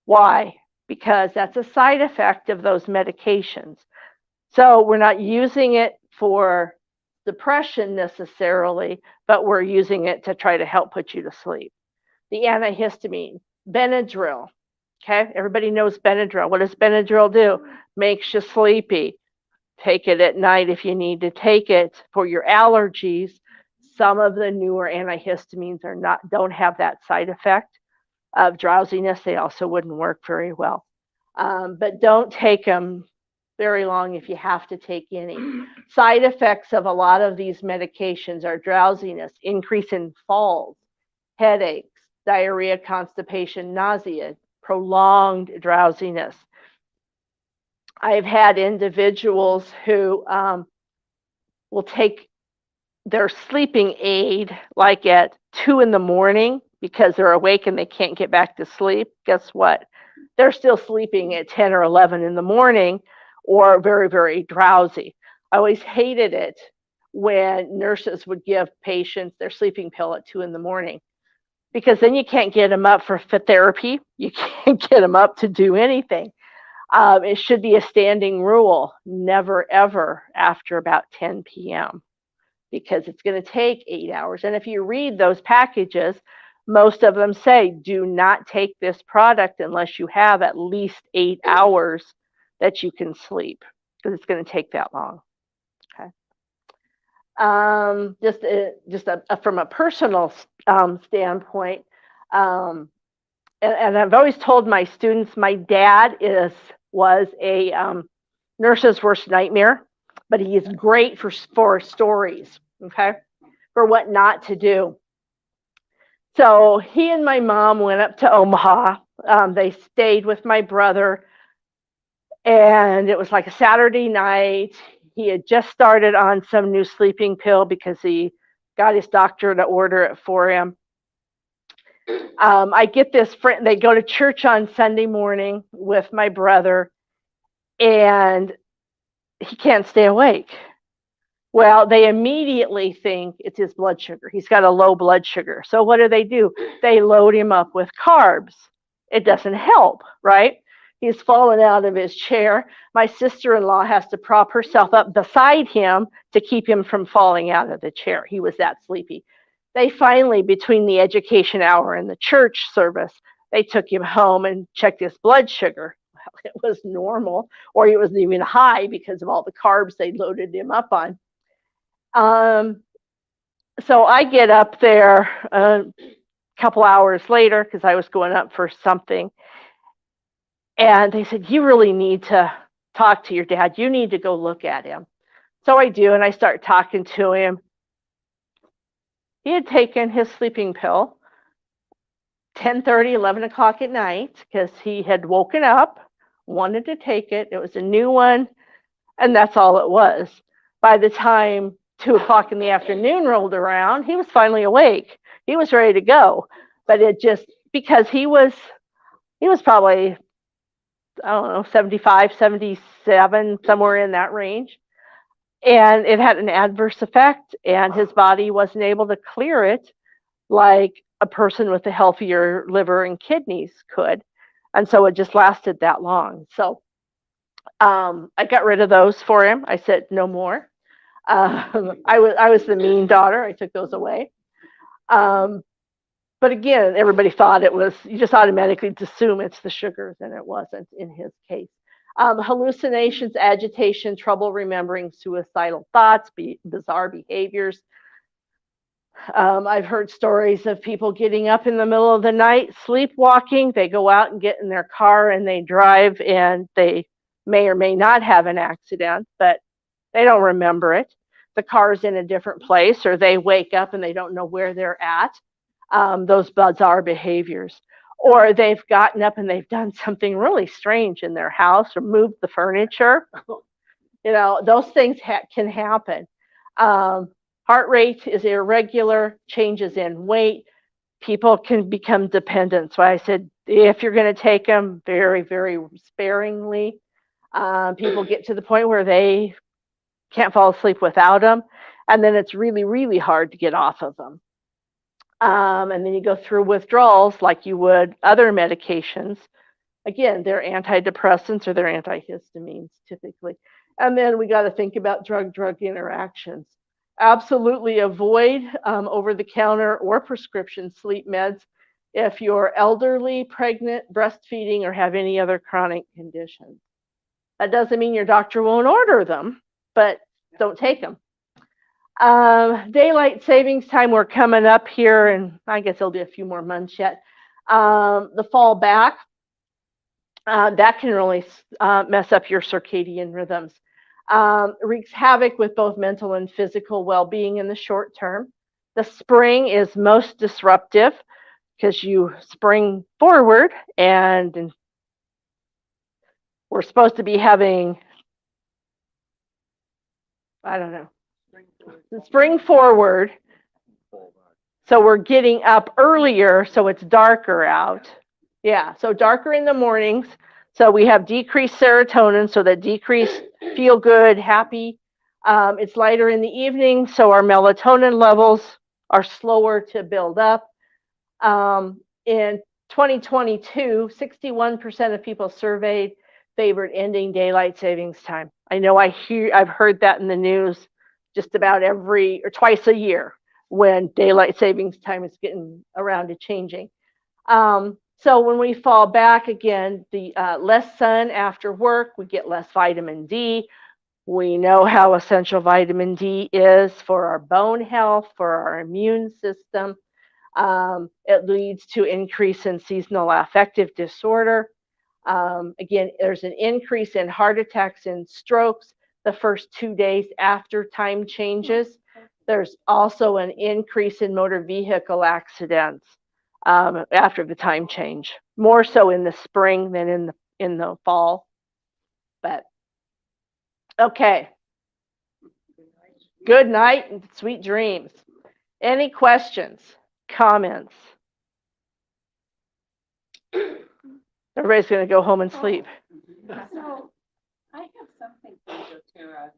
B: Why? Because that's a side effect of those medications. So we're not using it for depression necessarily, but we're using it to try to help put you to sleep. The antihistamine, Benadryl. Okay, everybody knows Benadryl. What does Benadryl do? Makes you sleepy. Take it at night if you need to take it for your allergies. Some of the newer antihistamines don't have that side effect of drowsiness. They also wouldn't work very well. But don't take them very long if you have to take any. Side effects of a lot of these medications are drowsiness, increase in falls, headaches, diarrhea, constipation, nausea, prolonged drowsiness. I've had individuals who will take their sleeping aid like at 2 in the morning because they're awake and they can't get back to sleep. Guess what? They're still sleeping at 10 or 11 in the morning or very, very drowsy. I always hated it when nurses would give patients their sleeping pill at 2 in the morning because then you can't get them up for fit therapy. You can't get them up to do anything. It should be a standing rule, never ever after about 10 p.m. because it's going to take 8 hours. And if you read those packages, most of them say do not take this product unless you have at least 8 hours that you can sleep because it's going to take that long. Okay. From a personal standpoint, and I've always told my students, my dad was a nurse's worst nightmare, but he is great for stories, okay, for what not to do. So he and my mom went up to Omaha. They stayed with my brother, and it was like a Saturday night. He had just started on some new sleeping pill because he got his doctor to order it for him. I get this friend, they go to church on Sunday morning with my brother, and he can't stay awake. Well, they immediately think it's his blood sugar. He's got a low blood sugar. So what do? They load him up with carbs. It doesn't help, right? He's fallen out of his chair. My sister-in-law has to prop herself up beside him to keep him from falling out of the chair. He was that sleepy. They finally, between the education hour and the church service, they took him home and checked his blood sugar. Well, it was normal, or it wasn't even high because of all the carbs they loaded him up on. So I get up there a couple hours later because I was going up for something. And they said, you really need to talk to your dad. You need to go look at him. So I do, and I start talking to him. He had taken his sleeping pill 10:30, 11 o'clock at night because he had woken up, wanted to take it. It was a new one, and that's all it was. By the time 2 o'clock in the afternoon rolled around, he was finally awake. He was ready to go, but it just, because he was probably, I don't know, 75, 77, somewhere in that range. And it had an adverse effect, and his body wasn't able to clear it like a person with a healthier liver and kidneys could. And so it just lasted that long. So I got rid of those for him. I said, no more. I was the mean daughter. I took those away. But again, everybody thought it was, you just automatically assume it's the sugars, and it wasn't in his case. Hallucinations, agitation, trouble remembering suicidal thoughts, bizarre behaviors. I've heard stories of people getting up in the middle of the night, sleepwalking. They go out and get in their car and they drive, and they may or may not have an accident, but they don't remember it. The car's in a different place, or they wake up and they don't know where they're at. Those bizarre behaviors. Or they've gotten up and they've done something really strange in their house or moved the furniture. Those things can happen. Heart rate is irregular, changes in weight. People can become dependent. So I said, if you're going to take them, very, very sparingly. People get to the point where they can't fall asleep without them, and then it's really, really hard to get off of them. And then you go through withdrawals like you would other medications. Again, they're antidepressants or they're antihistamines typically. And then we got to think about drug-drug interactions. Absolutely avoid over-the-counter or prescription sleep meds if you're elderly, pregnant, breastfeeding, or have any other chronic conditions. That doesn't mean your doctor won't order them, but don't take them. Daylight savings time, we're coming up here, and I guess it'll be a few more months yet. The fall back, that can really mess up your circadian rhythms. Wreaks havoc with both mental and physical well-being in the short term. The spring is most disruptive because you spring forward, and we're supposed to be having, I don't know, spring forward. So we're getting up earlier, so it's darker out. Yeah, so darker in the mornings. So we have decreased serotonin, so that decreased feel good, happy. It's lighter in the evening, so our melatonin levels are slower to build up. In 2022, 61% of people surveyed favored ending daylight savings time. I know I've heard that in the news just about every or twice a year when daylight savings time is getting around to changing. So when we fall back again, the less sun after work, we get less vitamin D. We know how essential vitamin D is for our bone health, for our immune system. It leads to increase in seasonal affective disorder. Again, there's an increase in heart attacks and strokes the first 2 days after time changes. There's also an increase in motor vehicle accidents after the time change, more so in the spring than in the fall. But okay. Good night and sweet dreams. Any questions, comments? Everybody's going to go home and sleep.
C: So I have something for doTERRA.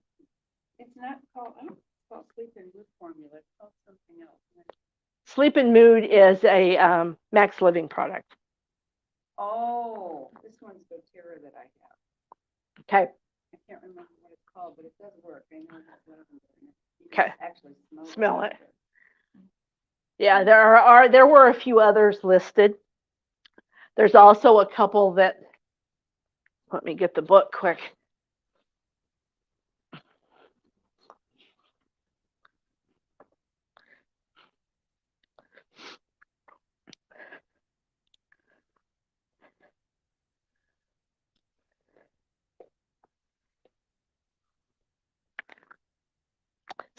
C: It's not called, I don't think it's called Sleep and Mood Formula. It's called something else.
B: Sleep and Mood is a Max Living product.
C: Oh, this one's doTERRA that I have.
B: Okay.
C: I can't remember what it's called, but it does work. I know it has lavender in it. You
B: Okay.
C: can actually
B: Smell it. Yeah, there were a few others listed. There's also a couple that, let me get the book quick.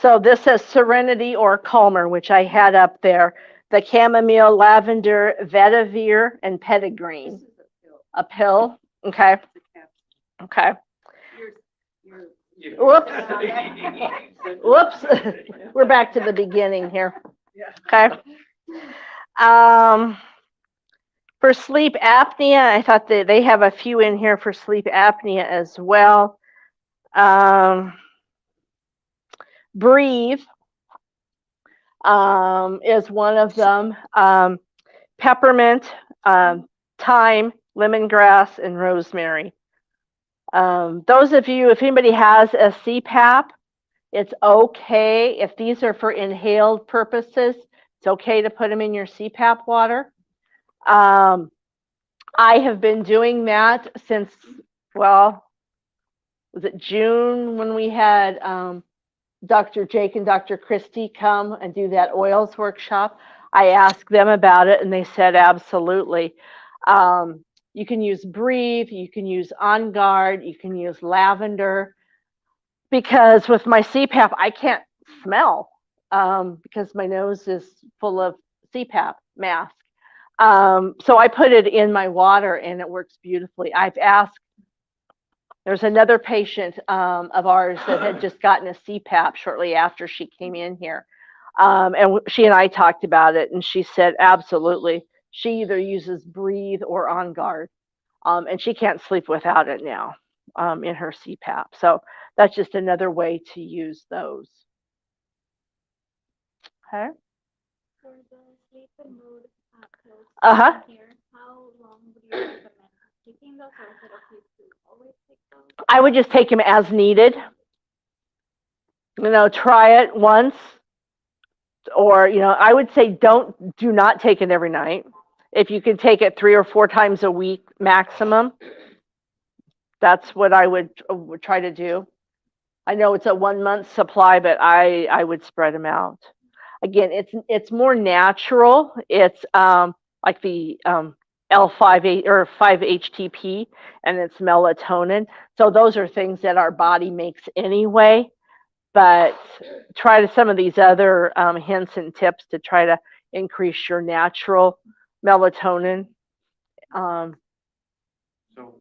B: So this says Serenity or Calmer, which I had up there. The chamomile, lavender, vetiver, and petitgreen.
C: This is
B: A pill. Okay.
C: It's a capsule.
B: Okay.
C: Yours.
B: Whoops. Whoops. We're back to the beginning here. Okay. For sleep apnea, I thought that they have a few in here for sleep apnea as well. Breathe is one of them. Peppermint, thyme, lemongrass, and rosemary. Those of you, if anybody has a CPAP, it's okay. If these are for inhaled purposes, it's okay to put them in your CPAP water. I have been doing that since, well, was it June when we had Dr. Jake and Dr. Christie come and do that oils workshop, I asked them about it and they said absolutely. You can use Breathe, you can use On Guard, you can use lavender, because with my CPAP, I can't smell because my nose is full of CPAP mask. So I put it in my water and it works beautifully. I've asked, there's another patient of ours that had just gotten a CPAP shortly after she came in here. And she and I talked about it, and she said, absolutely. She either uses Breathe or On Guard, and she can't sleep without it now in her CPAP. So that's just another way to use those. Okay.
D: For the sleep and mood pills
B: Uh-huh.
D: here, how long would you recommend taking those, or is it okay to always take those?
B: I would just take them as needed. Try it once, or I would say do not take it every night. If you can take it 3 or 4 times a week maximum, that's what I would try to do. I know it's a 1 month supply, but I would spread them out. Again, it's more natural. It's like the L5 or 5-HTP, and it's melatonin. So those are things that our body makes anyway. But try some of these other hints and tips to try to increase your natural melatonin.
E: So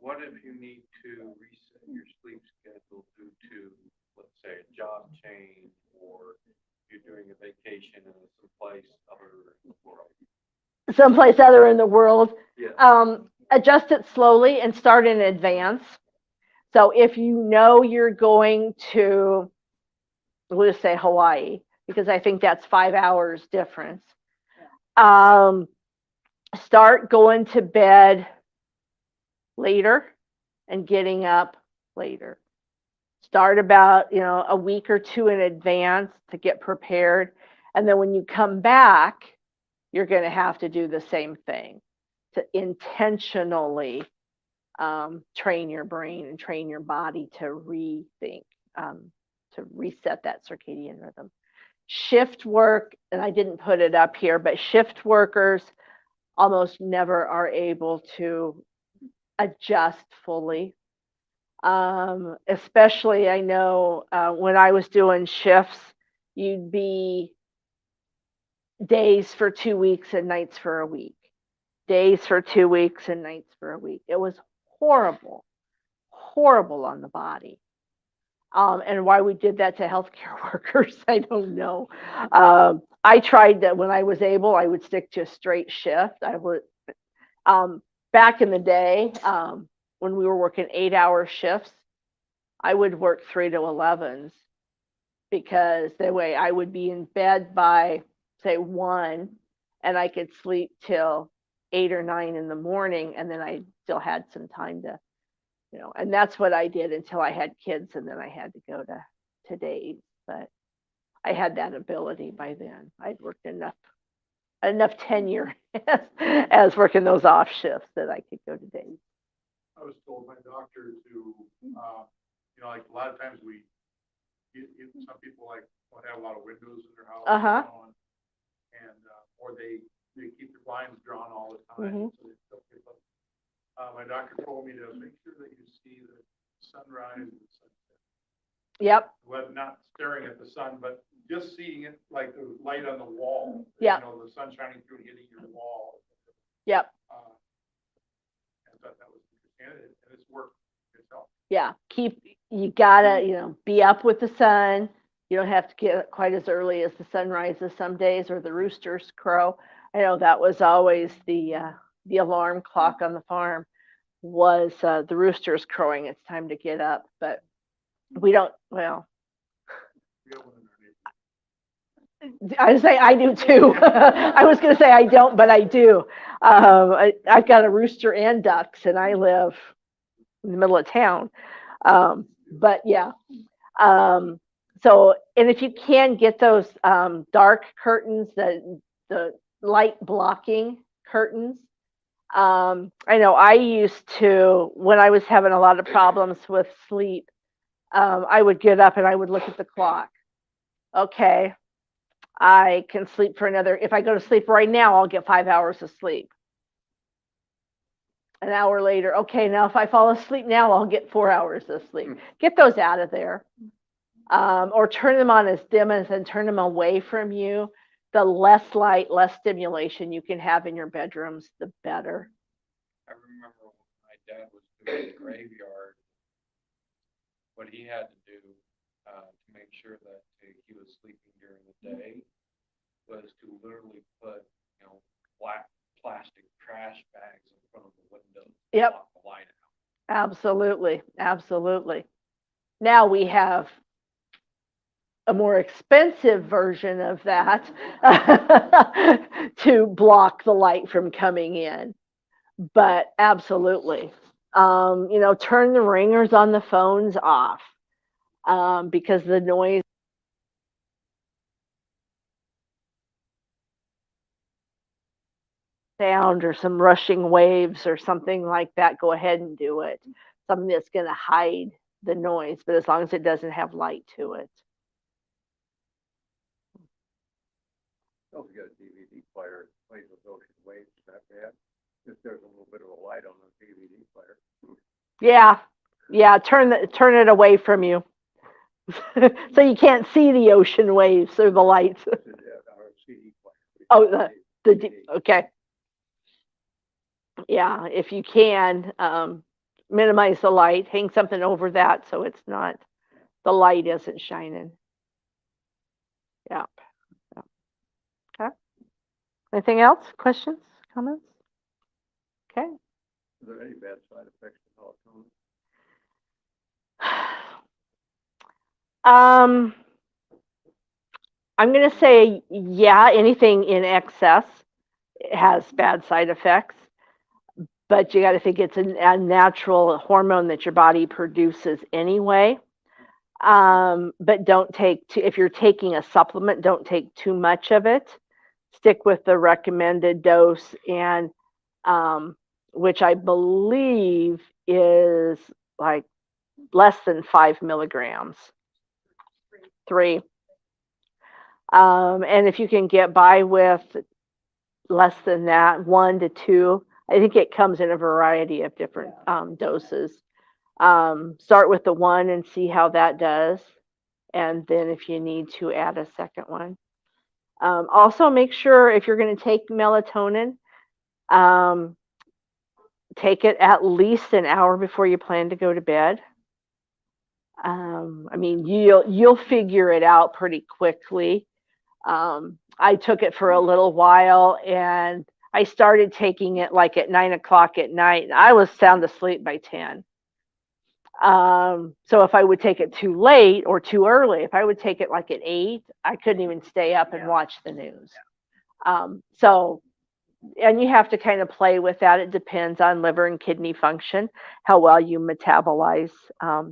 E: what if you need to reset your sleep schedule due to, let's say, a job change, or you're doing a vacation in someplace other in the world?
B: Someplace other in the world.
E: Yeah.
B: Adjust it slowly and start in advance. So if you know you're going to, we'll just say Hawaii, because I think that's 5 hours difference. Start going to bed later and getting up later. Start about, a week or 2 in advance to get prepared. And then when you come back, you're going to have to do the same thing to intentionally train your brain and train your body to rethink, to reset that circadian rhythm. Shift work, and I didn't put it up here, but shift workers almost never are able to adjust fully. Especially, I know when I was doing shifts, you'd be days for 2 weeks and nights for a week. Days for 2 weeks and nights for a week. It was horrible, horrible on the body. And why we did that to healthcare workers, I don't know. I tried that when I was able, I would stick to a straight shift. I would, back in the day, when we were working 8-hour shifts, I would work 3 to 11s, because that way I would be in bed by, say, 1, and I could sleep till 8 or 9 in the morning, and then I still had some time to, and that's what I did until I had kids, and then I had to go to days. But I had that ability by then. I'd worked enough tenure as working those off shifts that I could go to days.
F: I was told by doctor to, like a lot of times some people don't have a lot of windows in their house.
B: Uh-huh.
F: And, or they keep their blinds drawn all the time. So they don't get up. My doctor told me to make sure that you see the sunrise and the sunset.
B: Yep.
F: Well, not staring at the sun, but just seeing it like the light on the wall.
B: Yeah.
F: The sun shining through and hitting your wall.
B: Yep.
F: I thought that was interesting, and it's worked itself.
B: Yeah. You gotta, be up with the sun. You don't have to get quite as early as the sun rises some days, or the roosters crow. I know that was always the alarm clock on the farm, was the roosters crowing. It's time to get up, but we don't. Well,
F: We have one in our neighborhood.
B: I was say I do too. I was going to say I don't, but I do. I've got a rooster and ducks, and I live in the middle of town. But yeah. So, and if you can get those dark curtains, the light blocking curtains. I know I used to, when I was having a lot of problems with sleep, I would get up and I would look at the clock. okay, I can sleep for another, if I go to sleep right now, I'll get 5 hours of sleep. An hour later, okay, now if I fall asleep now, I'll get 4 hours of sleep. Get those out of there. Or turn them on as dim as and turn them away from you. The less light, less stimulation you can have in your bedrooms, the better.
E: I remember when my dad was doing the graveyard, what he had to do to make sure that he was sleeping during the day was to literally put, black plastic trash bags in front of the window to
B: Yep.
E: block the light out.
B: Absolutely. Absolutely. Now we have a more expensive version of that to block the light from coming in. But absolutely. Turn the ringers on the phones off because the noise sound or some rushing waves or something like that, go ahead and do it. Something that's going to hide the noise, but as long as it doesn't have light to it.
G: Don't forget a DVD player, plays with ocean waves, not bad. If there's a little bit of a light on the DVD player.
B: Yeah, turn it away from you. So you can't see the ocean waves through the lights.
G: Our CD player.
B: Oh, okay. Yeah, if you can, minimize the light, hang something over that so it's not, the light isn't shining. Yeah. Okay. Anything else? Questions? Comments? Okay.
G: Is there any bad side effects to melatonin?
B: I'm going to say, yeah, anything in excess has bad side effects, but you got to think it's a natural hormone that your body produces anyway. But don't take if you're taking a supplement, don't take too much of it. Stick with the recommended dose, and which I believe is like less than 5 milligrams. 3. And if you can get by with less than that, 1 to 2, I think it comes in a variety of different doses. Start with the 1 and see how that does. And then if you need to add a second one. Also make sure if you're going to take melatonin, take it at least an hour before you plan to go to bed. I mean, you'll figure it out pretty quickly. I took it for a little while and I started taking it like at 9 o'clock at night. And I was sound asleep by 10. So if I would take it too late or too early, if I would take it like at 8, I couldn't even stay up and watch the news. And you have to kind of play with that. It depends on liver and kidney function, how well you metabolize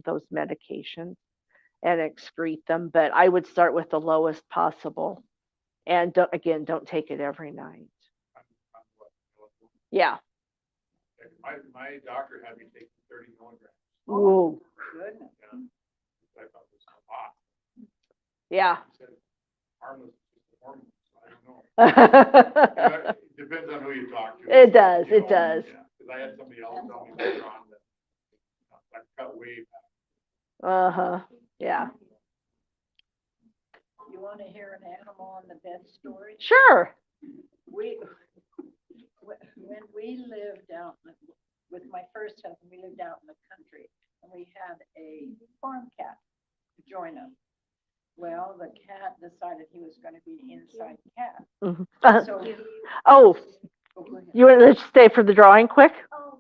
B: those medications and excrete them. But I would start with the lowest possible. And don't take it every night. Yeah.
F: My doctor had me take 30 milligrams.
B: Ooh.
C: Goodness.
F: I thought it was a lot.
B: Yeah.
F: He said, harmless hormones, I don't know. It depends on who you talk to.
B: It does, it does.
F: Because I had somebody else tell me later on that I cut way back.
B: Uh-huh. Yeah.
C: You want to hear an animal on the bed story?
B: Sure.
C: When we lived out with my first husband, we lived out in the country, and we had a farm cat join us. Well, the cat decided he was going to be an inside cat.
B: Mm-hmm.
C: So he,
B: Oh,
C: go ahead.
B: you want to stay for the drawing quick?
D: Oh,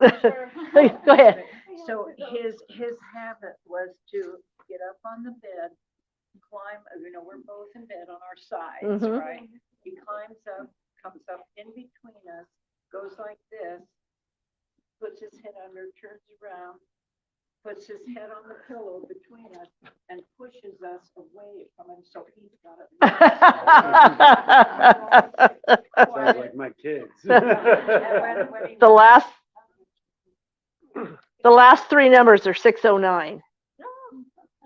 B: Go ahead.
C: So his habit was to get up on the bed, climb, we're both in bed on our sides,
B: Mhm.
C: right? He climbs up, comes up in between us, goes like this, puts his head under, turns around, puts his head on the pillow between us, and pushes us away from him, so he's got it.
A: Sounds like my kids.
C: When he-
B: The last 3 numbers are 609.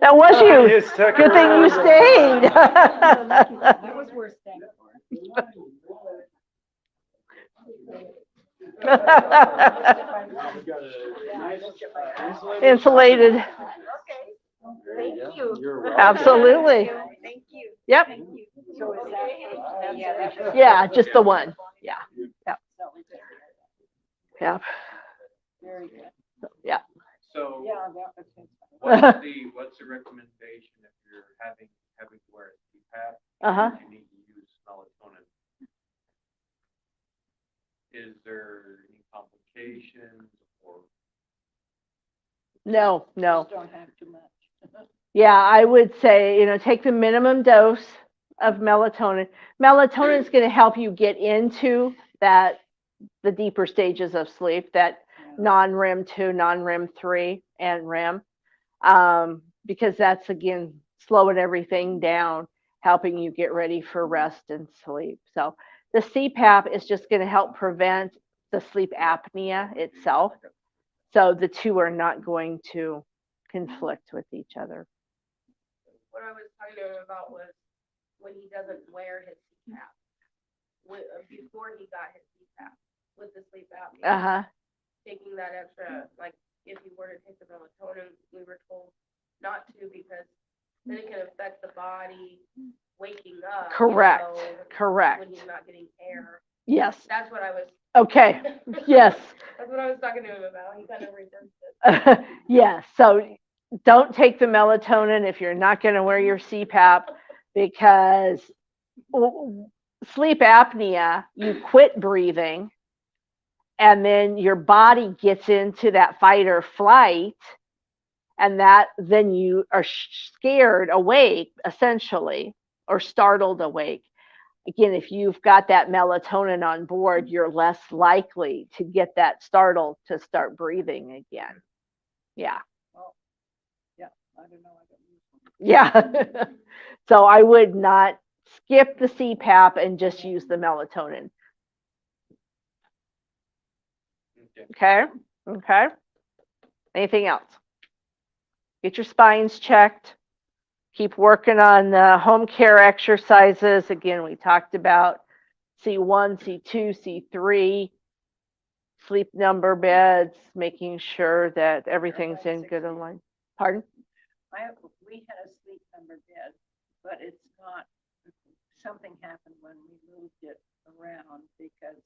B: That was you.
A: just took
B: Good
A: her
B: thing you
A: over.
B: stayed.
C: That was worth staying for.
B: Insulated.
D: Thank you.
A: You're welcome.
B: Absolutely.
D: Thank you.
B: Yep.
C: So is that? Yeah.
B: Yeah, just the one. Yeah. Yep. Yep.
C: Very good.
B: Yeah.
E: So
C: Yeah, that was.
E: what's the recommendation if you're having to wear a CPAP?
B: Uh-huh.
E: You need to use melatonin. Is there any complications or?
B: No.
C: Just don't have too much.
B: Yeah, I would say, take the minimum dose of melatonin. Melatonin is going to help you get into the deeper stages of sleep, that non-REM 2, non-REM 3, and REM, because that's, again, slowing everything down, helping you get ready for rest and sleep. So the CPAP is just going to help prevent the sleep apnea itself. So the two are not going to conflict with each other.
H: What I was talking to him about was when he doesn't wear his CPAP. Before he got his CPAP with the sleep apnea,
B: Uh-huh.
H: taking that extra, like if he were to take the melatonin, we were told not to because then it can affect the body waking up.
B: Correct.
H: When he's not getting air.
B: Yes.
H: That's what I was.
B: Okay. Yes.
H: That's what I was talking to him about. He kind of reversed it.
B: Yeah. So don't take the melatonin if you're not going to wear your CPAP, because sleep apnea, you quit breathing, and then your body gets into that fight or flight, and then you are scared awake, essentially, or startled awake. Again, if you've got that melatonin on board, you're less likely to get that startled to start breathing again. Yeah.
C: Yeah, I don't know. I don't use one.
B: Yeah. So I would not skip the CPAP and just use the melatonin.
E: Okay.
B: Okay. Anything else? Get your spines checked. Keep working on the home care exercises. Again, we talked about C1, C2, C3, sleep number beds, making sure that everything's in good alignment. Pardon?
C: We had a sleep number bed, but it's not, something happened when we moved it around because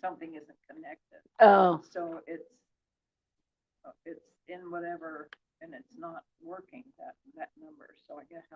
C: something isn't connected.
B: Oh,